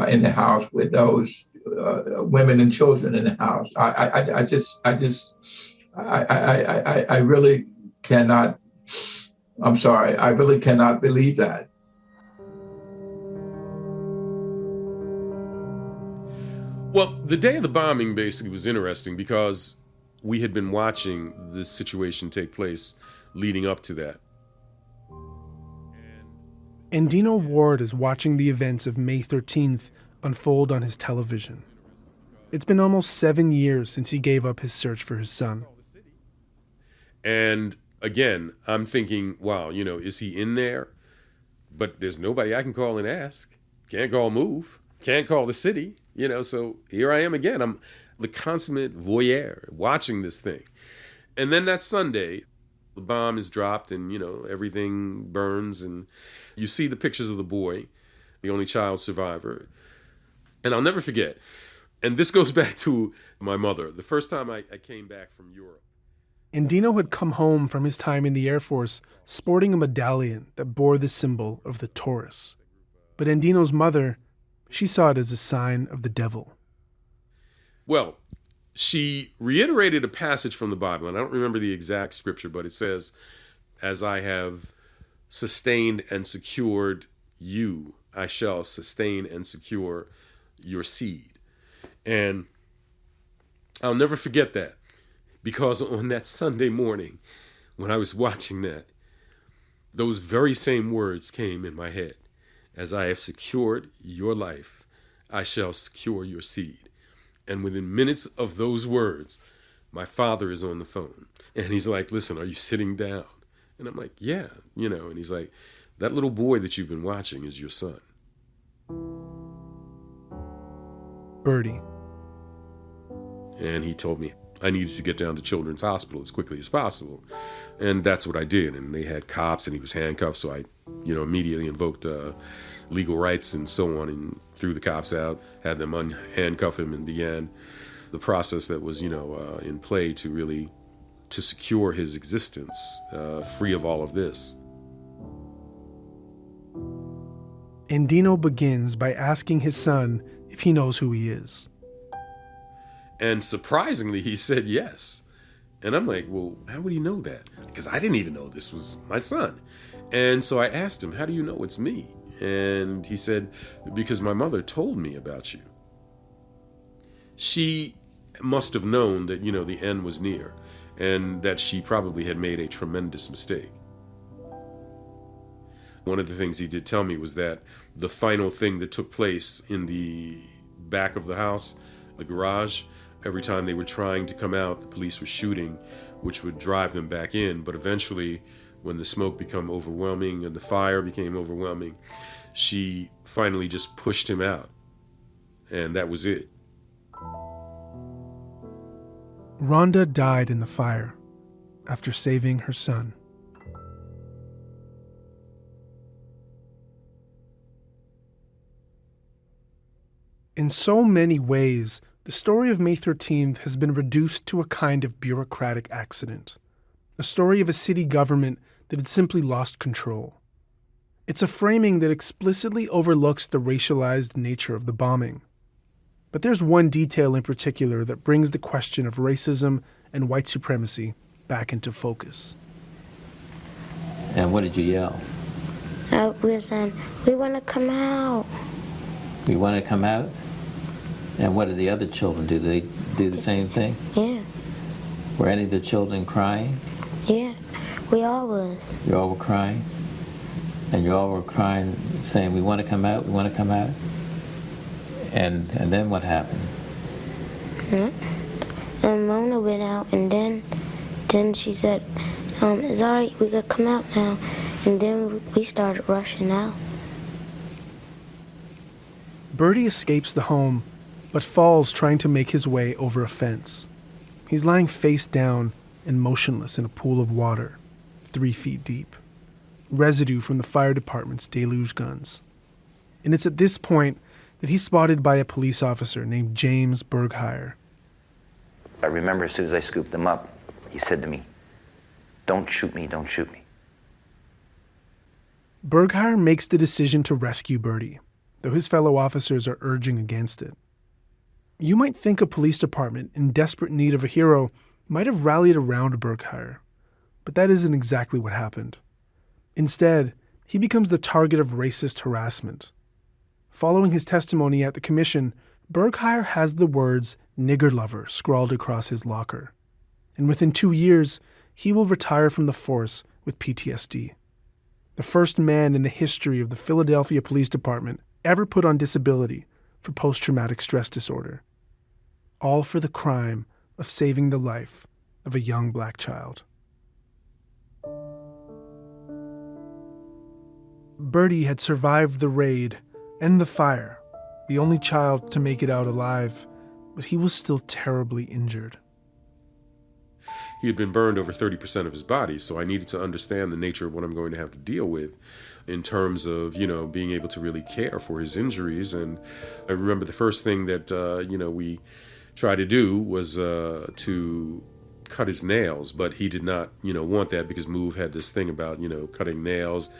Speaker 5: in the house with those women and children in the house. I really cannot. I'm sorry. I really cannot believe that.
Speaker 9: Well, the day of the bombing basically was interesting because we had been watching this situation take place leading up to that.
Speaker 1: And Dino Ward is watching the events of May 13th unfold on his television. It's been almost 7 years since he gave up his search for his son.
Speaker 9: And again, I'm thinking, wow, is he in there? But there's nobody I can call and ask. Can't call MOVE. Can't call the city. So here I am again. I'm the consummate voyeur watching this thing. And then that Sunday, the bomb is dropped and, everything burns. And you see the pictures of the boy, the only child survivor. And I'll never forget. And this goes back to my mother. The first time I came back from Europe.
Speaker 1: And Dino had come home from his time in the Air Force sporting a medallion that bore the symbol of the Taurus. But Andino's mother, she saw it as a sign of the devil.
Speaker 9: Well, she reiterated a passage from the Bible, and I don't remember the exact scripture, but it says, "As I have sustained and secured you, I shall sustain and secure your seed." And I'll never forget that, because on that Sunday morning, when I was watching that, those very same words came in my head. "As I have secured your life, I shall secure your seed." And within minutes of those words, my father is on the phone. And he's like, "Listen, are you sitting down?" And I'm like, "Yeah, And he's like, "That little boy that you've been watching is your son."
Speaker 1: Birdie.
Speaker 9: And he told me I needed to get down to Children's Hospital as quickly as possible. And that's what I did. And they had cops and he was handcuffed. So I, immediately invoked legal rights and so on, and threw the cops out, had them unhandcuff him, and began the process that was, in play to secure his existence, free of all of this.
Speaker 1: And Dino begins by asking his son if he knows who he is.
Speaker 9: And surprisingly, he said yes. And I'm like, well, how would he know that? Because I didn't even know this was my son. And so I asked him, "How do you know it's me?" And he said, "Because my mother told me about you." She must have known that, the end was near. and that she probably had made a tremendous mistake. One of the things he did tell me was that the final thing that took place in the back of the house, the garage, every time they were trying to come out, the police were shooting, which would drive them back in. But eventually, when the smoke became overwhelming and the fire became overwhelming, she finally just pushed him out. And that was it.
Speaker 1: Rhonda died in the fire after saving her son. In so many ways, the story of May 13th has been reduced to a kind of bureaucratic accident, a story of a city government that had simply lost control. It's a framing that explicitly overlooks the racialized nature of the bombing. But there's one detail in particular that brings the question of racism and white supremacy back into focus.
Speaker 18: And what did you yell?
Speaker 17: We were saying, we want to come out.
Speaker 18: We want to come out? And what did the other children do? Did they do the same thing?
Speaker 17: Yeah.
Speaker 18: Were any of the children crying?
Speaker 17: Yeah, we all was.
Speaker 18: You all were crying? And you all were crying, saying, we want to come out, we want to come out? And then what happened?
Speaker 17: Yeah. And Mona went out, and then she said, it's all right, we could come out now. And then we started rushing out.
Speaker 1: Birdie escapes the home, but falls trying to make his way over a fence. He's lying face down and motionless in a pool of water, 3 feet deep. Residue from the fire department's deluge guns. And it's at this point that he's spotted by a police officer named James Bergheyer.
Speaker 19: I remember as soon as I scooped him up, he said to me, "Don't shoot me, don't shoot me."
Speaker 1: Bergheyer makes the decision to rescue Birdie, though his fellow officers are urging against it. You might think a police department in desperate need of a hero might have rallied around Bergheyer, but that isn't exactly what happened. Instead, he becomes the target of racist harassment. Following his testimony at the commission, Bergheyer has the words "nigger lover" scrawled across his locker. And within 2 years, he will retire from the force with PTSD. The first man in the history of the Philadelphia Police Department ever put on disability for post-traumatic stress disorder. All for the crime of saving the life of a young black child. Birdie had survived the raid and the fire, the only child to make it out alive, but he was still terribly injured.
Speaker 9: He had been burned over 30% of his body, so I needed to understand the nature of what I'm going to have to deal with in terms of, being able to really care for his injuries. And I remember the first thing that, we tried to do was to cut his nails, but he did not, want that because Move had this thing about, cutting nails.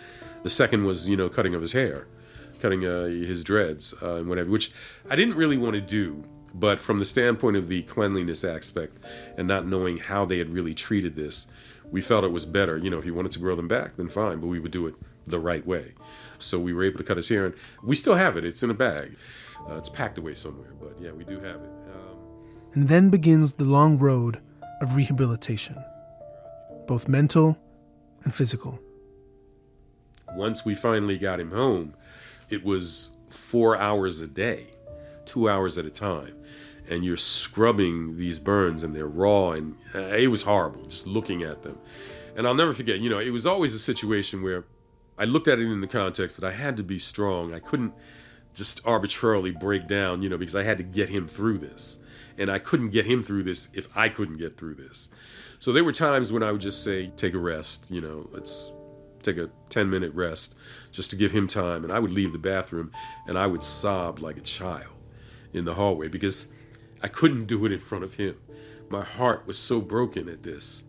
Speaker 9: The second was, cutting of his hair, cutting his dreads and whatever, which I didn't really want to do. But from the standpoint of the cleanliness aspect and not knowing how they had really treated this, we felt it was better. If you wanted to grow them back, then fine, but we would do it the right way. So we were able to cut his hair, and we still have it. It's in a bag. It's packed away somewhere, but yeah, we do have it.
Speaker 1: And then begins the long road of rehabilitation, both mental and physical.
Speaker 9: Once we finally got him home, it was 4 hours a day, 2 hours at a time. And you're scrubbing these burns and they're raw, and it was horrible just looking at them. And I'll never forget, it was always a situation where I looked at it in the context that I had to be strong. I couldn't just arbitrarily break down, because I had to get him through this. And I couldn't get him through this if I couldn't get through this. So there were times when I would just say, take a rest, let's take a 10-minute rest just to give him time. And I would leave the bathroom and I would sob like a child in the hallway because I couldn't do it in front of him. My heart was so broken at this.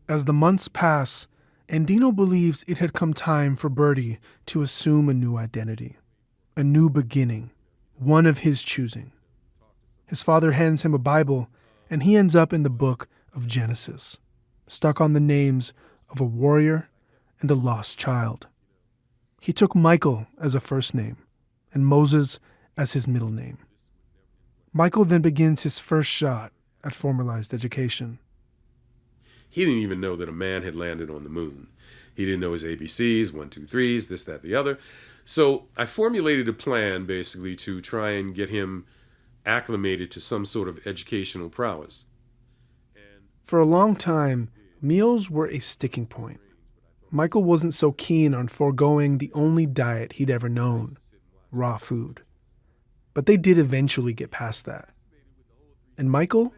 Speaker 1: As the months pass, Andino believes it had come time for Birdie to assume a new identity, a new beginning, one of his choosing. His father hands him a Bible, and he ends up in the book of Genesis, stuck on the names of a warrior and a lost child. He took Michael as a first name, and Moses as his middle name. Michael then begins his first shot at formalized education.
Speaker 9: He didn't even know that a man had landed on the moon. He didn't know his ABCs, 1, 2, 3s, this, that, the other. So I formulated a plan basically to try and get him acclimated to some sort of educational prowess.
Speaker 1: For a long time, meals were a sticking point. Michael wasn't so keen on foregoing the only diet he'd ever known, raw food. But they did eventually get past that. And Michael?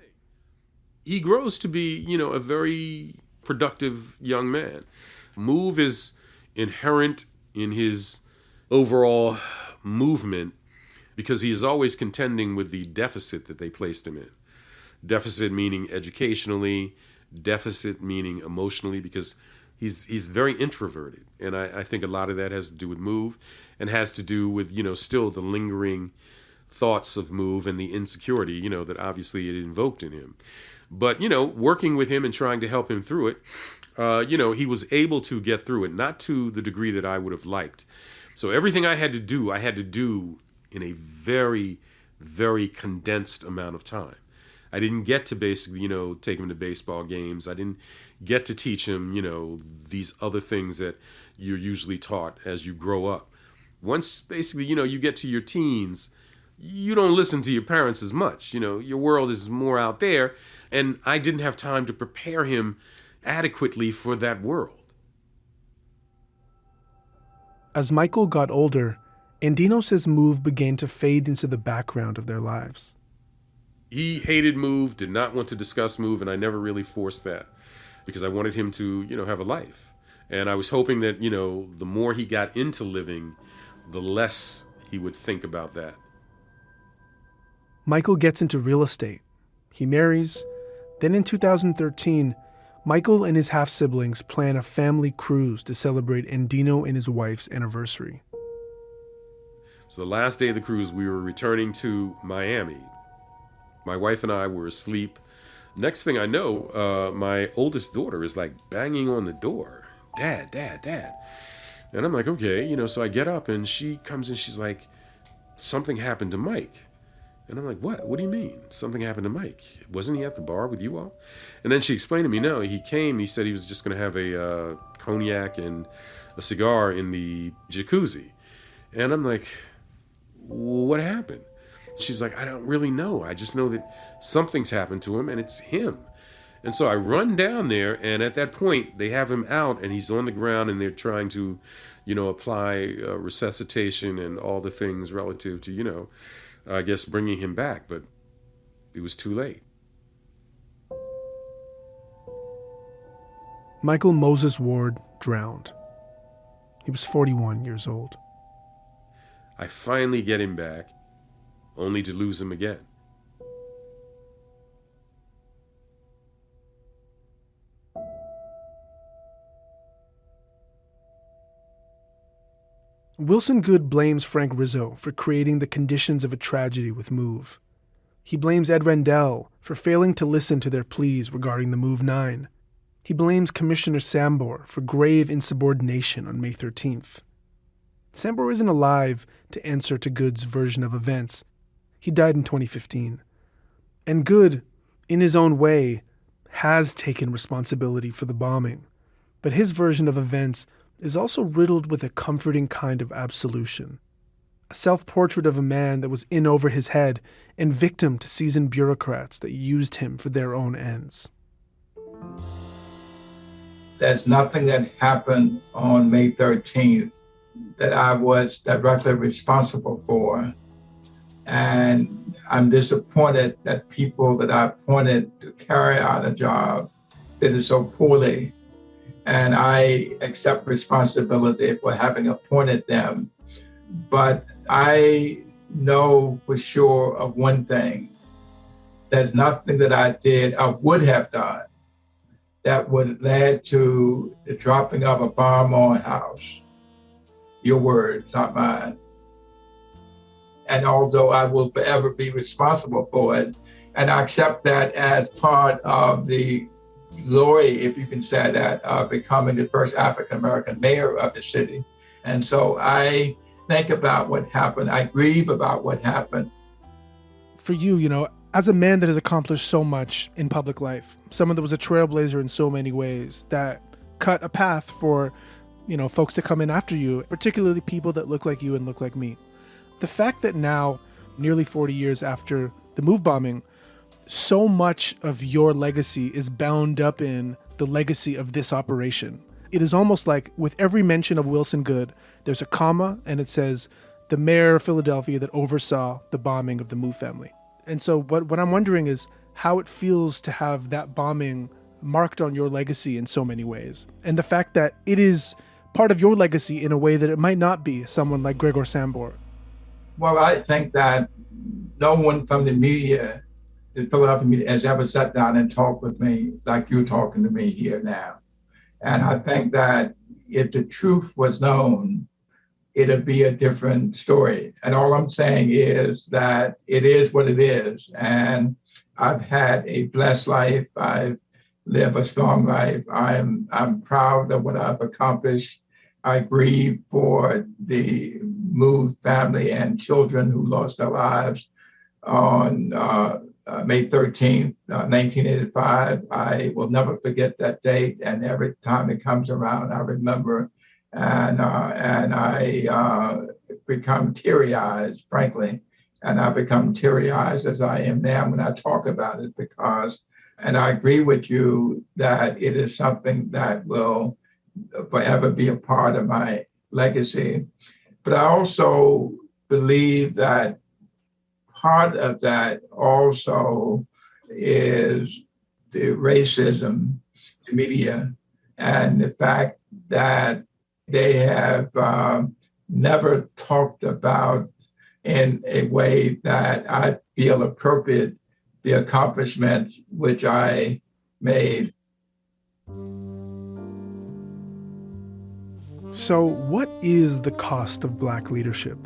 Speaker 9: He grows to be, a very productive young man. Move is inherent in his overall movement because he is always contending with the deficit that they placed him in. Deficit meaning educationally, deficit meaning emotionally, because he's very introverted. And I think a lot of that has to do with Move and has to do with, still the lingering thoughts of Move and the insecurity, that obviously it invoked in him. But, working with him and trying to help him through it, he was able to get through it, not to the degree that I would have liked. So everything I had to do in a very, very condensed amount of time. I didn't get to basically, take him to baseball games. I didn't get to teach him, these other things that you're usually taught as you grow up. Once basically, you get to your teens, you don't listen to your parents as much. Your world is more out there. And I didn't have time to prepare him adequately for that world.
Speaker 1: As Michael got older, Andino says Move began to fade into the background of their lives.
Speaker 9: He hated Move, did not want to discuss Move, and I never really forced that because I wanted him to, have a life. And I was hoping that, the more he got into living, the less he would think about that.
Speaker 1: Michael gets into real estate. He marries. Then in 2013, Michael and his half-siblings plan a family cruise to celebrate Andino and his wife's anniversary.
Speaker 9: So the last day of the cruise, we were returning to Miami. My wife and I were asleep. Next thing I know, my oldest daughter is like banging on the door. Dad, Dad, Dad. And I'm like, okay, so I get up and she comes in, she's like, something happened to Mike. And I'm like, what? What do you mean? Something happened to Mike? Wasn't he at the bar with you all? And then she explained to me, no, he came, he said he was just going to have a cognac and a cigar in the jacuzzi. And I'm like, what happened? She's like, I don't really know. I just know that something's happened to him and it's him. And so I run down there, and at that point, they have him out and he's on the ground and they're trying to, apply resuscitation and all the things relative to, I guess bringing him back, but it was too late.
Speaker 1: Michael Moses Ward drowned. He was 41 years old.
Speaker 9: I finally get him back, only to lose him again.
Speaker 1: Wilson Goode blames Frank Rizzo for creating the conditions of a tragedy with Move. He blames Ed Rendell for failing to listen to their pleas regarding the Move 9. He blames Commissioner Sambor for grave insubordination on May 13th. Sambor isn't alive to answer to Goode's version of events. He died in 2015. And Goode, in his own way, has taken responsibility for the bombing. But his version of events is also riddled with a comforting kind of absolution. A self-portrait of a man that was in over his head and victim to seasoned bureaucrats that used him for their own ends.
Speaker 5: There's nothing that happened on May 13th that I was directly responsible for. And I'm disappointed that people that I appointed to carry out a job did it so poorly. And I accept responsibility for having appointed them. But I know for sure of one thing. There's nothing that I did or would have done that would lead to the dropping of a bomb on a house. Your word, not mine. And although I will forever be responsible for it, and I accept that as part of the glory, if you can say that, of becoming the first African-American mayor of the city. And so I think about what happened. I grieve about what happened.
Speaker 1: For you, as a man that has accomplished so much in public life, someone that was a trailblazer in so many ways, that cut a path for, folks to come in after you, particularly people that look like you and look like me. The fact that now, nearly 40 years after the MOVE bombing, so much of your legacy is bound up in the legacy of this operation. It is almost like with every mention of Wilson Goode, there's a comma and it says the mayor of Philadelphia that oversaw the bombing of the MOVE family. And so what I'm wondering is how it feels to have that bombing marked on your legacy in so many ways. And the fact that it is part of your legacy in a way that it might not be someone like Gregor Sambour.
Speaker 5: Well, I think that no one from the media, the Philadelphia media, has ever sat down and talked with me like you're talking to me here now. And I think that if the truth was known, it'd be a different story. And all I'm saying is that it is what it is. And I've had a blessed life. I've lived a strong life. I'm proud of what I've accomplished. I grieve for the MOVE family and children who lost their lives on May 13th, 1985. I will never forget that date. And every time it comes around, I remember. And I become teary-eyed, frankly. And I become teary-eyed as I am now when I talk about it because, and I agree with you that it is something that will forever be a part of my legacy. But I also believe that part of that also is the racism, the media, and the fact that they have never talked about in a way that I feel appropriate the accomplishments which I made.
Speaker 1: So what is the cost of Black leadership?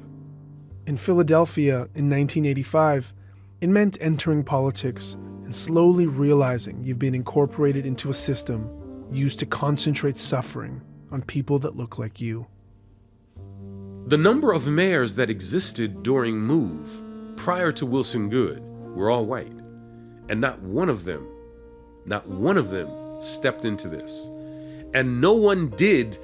Speaker 1: In Philadelphia in 1985, it meant entering politics and slowly realizing you've been incorporated into a system used to concentrate suffering on people that look like you.
Speaker 9: The number of mayors that existed during MOVE prior to Wilson Goode were all white. And not one of them stepped into this. And no one did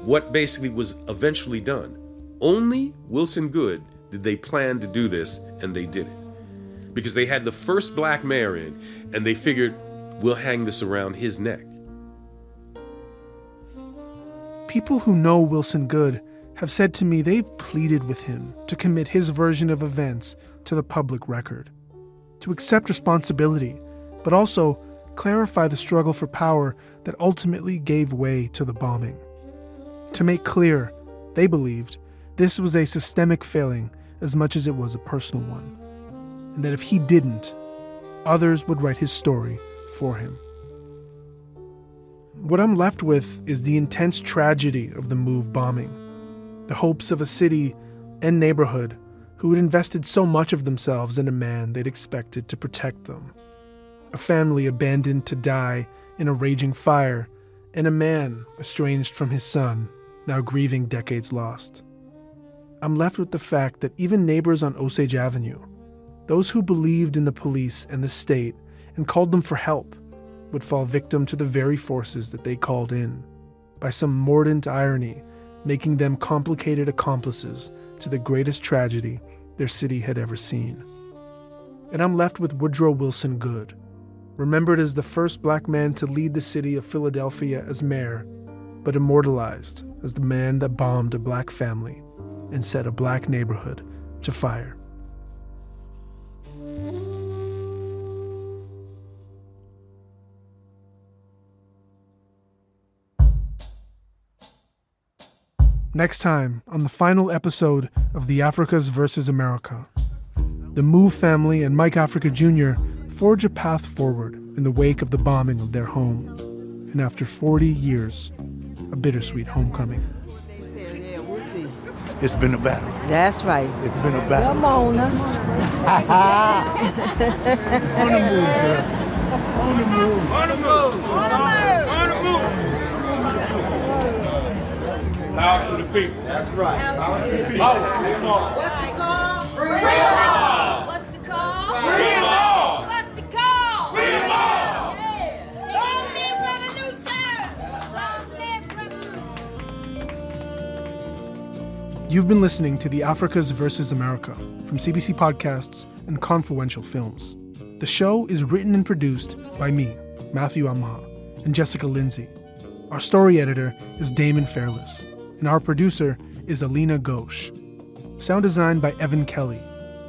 Speaker 9: what basically was eventually done. Only Wilson Goode did they plan to do this, and they did it. Because they had the first Black mayor in, and they figured, we'll hang this around his neck.
Speaker 1: People who know Wilson Goode have said to me they've pleaded with him to commit his version of events to the public record, to accept responsibility, but also clarify the struggle for power that ultimately gave way to the bombing. To make clear, they believed this was a systemic failing as much as it was a personal one, and that if he didn't, others would write his story for him. What I'm left with is the intense tragedy of the MOVE bombing, the hopes of a city and neighborhood who had invested so much of themselves in a man they'd expected to protect them, a family abandoned to die in a raging fire, and a man estranged from his son, now grieving decades lost. I'm left with the fact that even neighbors on Osage Avenue, those who believed in the police and the state and called them for help, would fall victim to the very forces that they called in, by some mordant irony, making them complicated accomplices to the greatest tragedy their city had ever seen. And I'm left with Woodrow Wilson Goode, remembered as the first Black man to lead the city of Philadelphia as mayor, but immortalized as the man that bombed a Black family and set a Black neighborhood to fire. Next time on the final episode of The Africas vs. America, the MOVE family and Mike Africa Jr. forge a path forward in the wake of the bombing of their home, and after 40 years, a bittersweet homecoming.
Speaker 20: It's been a battle.
Speaker 21: That's right.
Speaker 20: It's been a battle.
Speaker 21: Come on now.
Speaker 20: On the move, girl. On the move.
Speaker 21: On the move.
Speaker 20: On the move. On the move. Power to the people. That's right. Power to the people. Power to the people.
Speaker 2: What's the call?
Speaker 20: Freedom!
Speaker 2: What's the call?
Speaker 20: Freedom!
Speaker 2: What's the call?
Speaker 20: Freedom!
Speaker 2: Yeah. Long live revolution!
Speaker 1: You've been listening to the Africas versus America from CBC Podcasts and Confluential Films. The show is written and produced by me, Matthew Amha, and Jessica Lindsay. Our story editor is Damon Fairless, and our producer is Alina Ghosh. Sound design by Evan Kelly.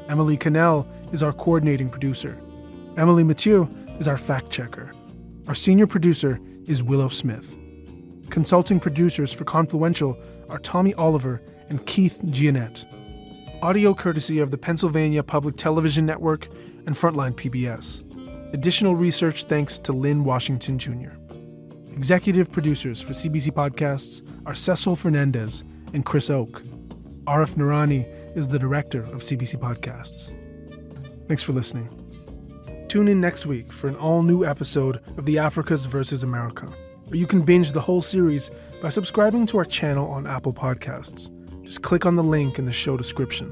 Speaker 1: Emily Cannell is our coordinating producer. Emily Mathieu is our fact checker. Our senior producer is Willow Smith. Consulting producers for Confluential are Tommy Oliver and Keith Giannett. Audio courtesy of the Pennsylvania Public Television Network and Frontline PBS. Additional research thanks to Lynn Washington Jr. Executive producers for CBC Podcasts are Cecil Fernandez and Chris Oak. Arif Noorani is the director of CBC Podcasts. Thanks for listening. Tune in next week for an all-new episode of The Africas versus America, where you can binge the whole series by subscribing to our channel on Apple Podcasts. Just click on the link in the show description.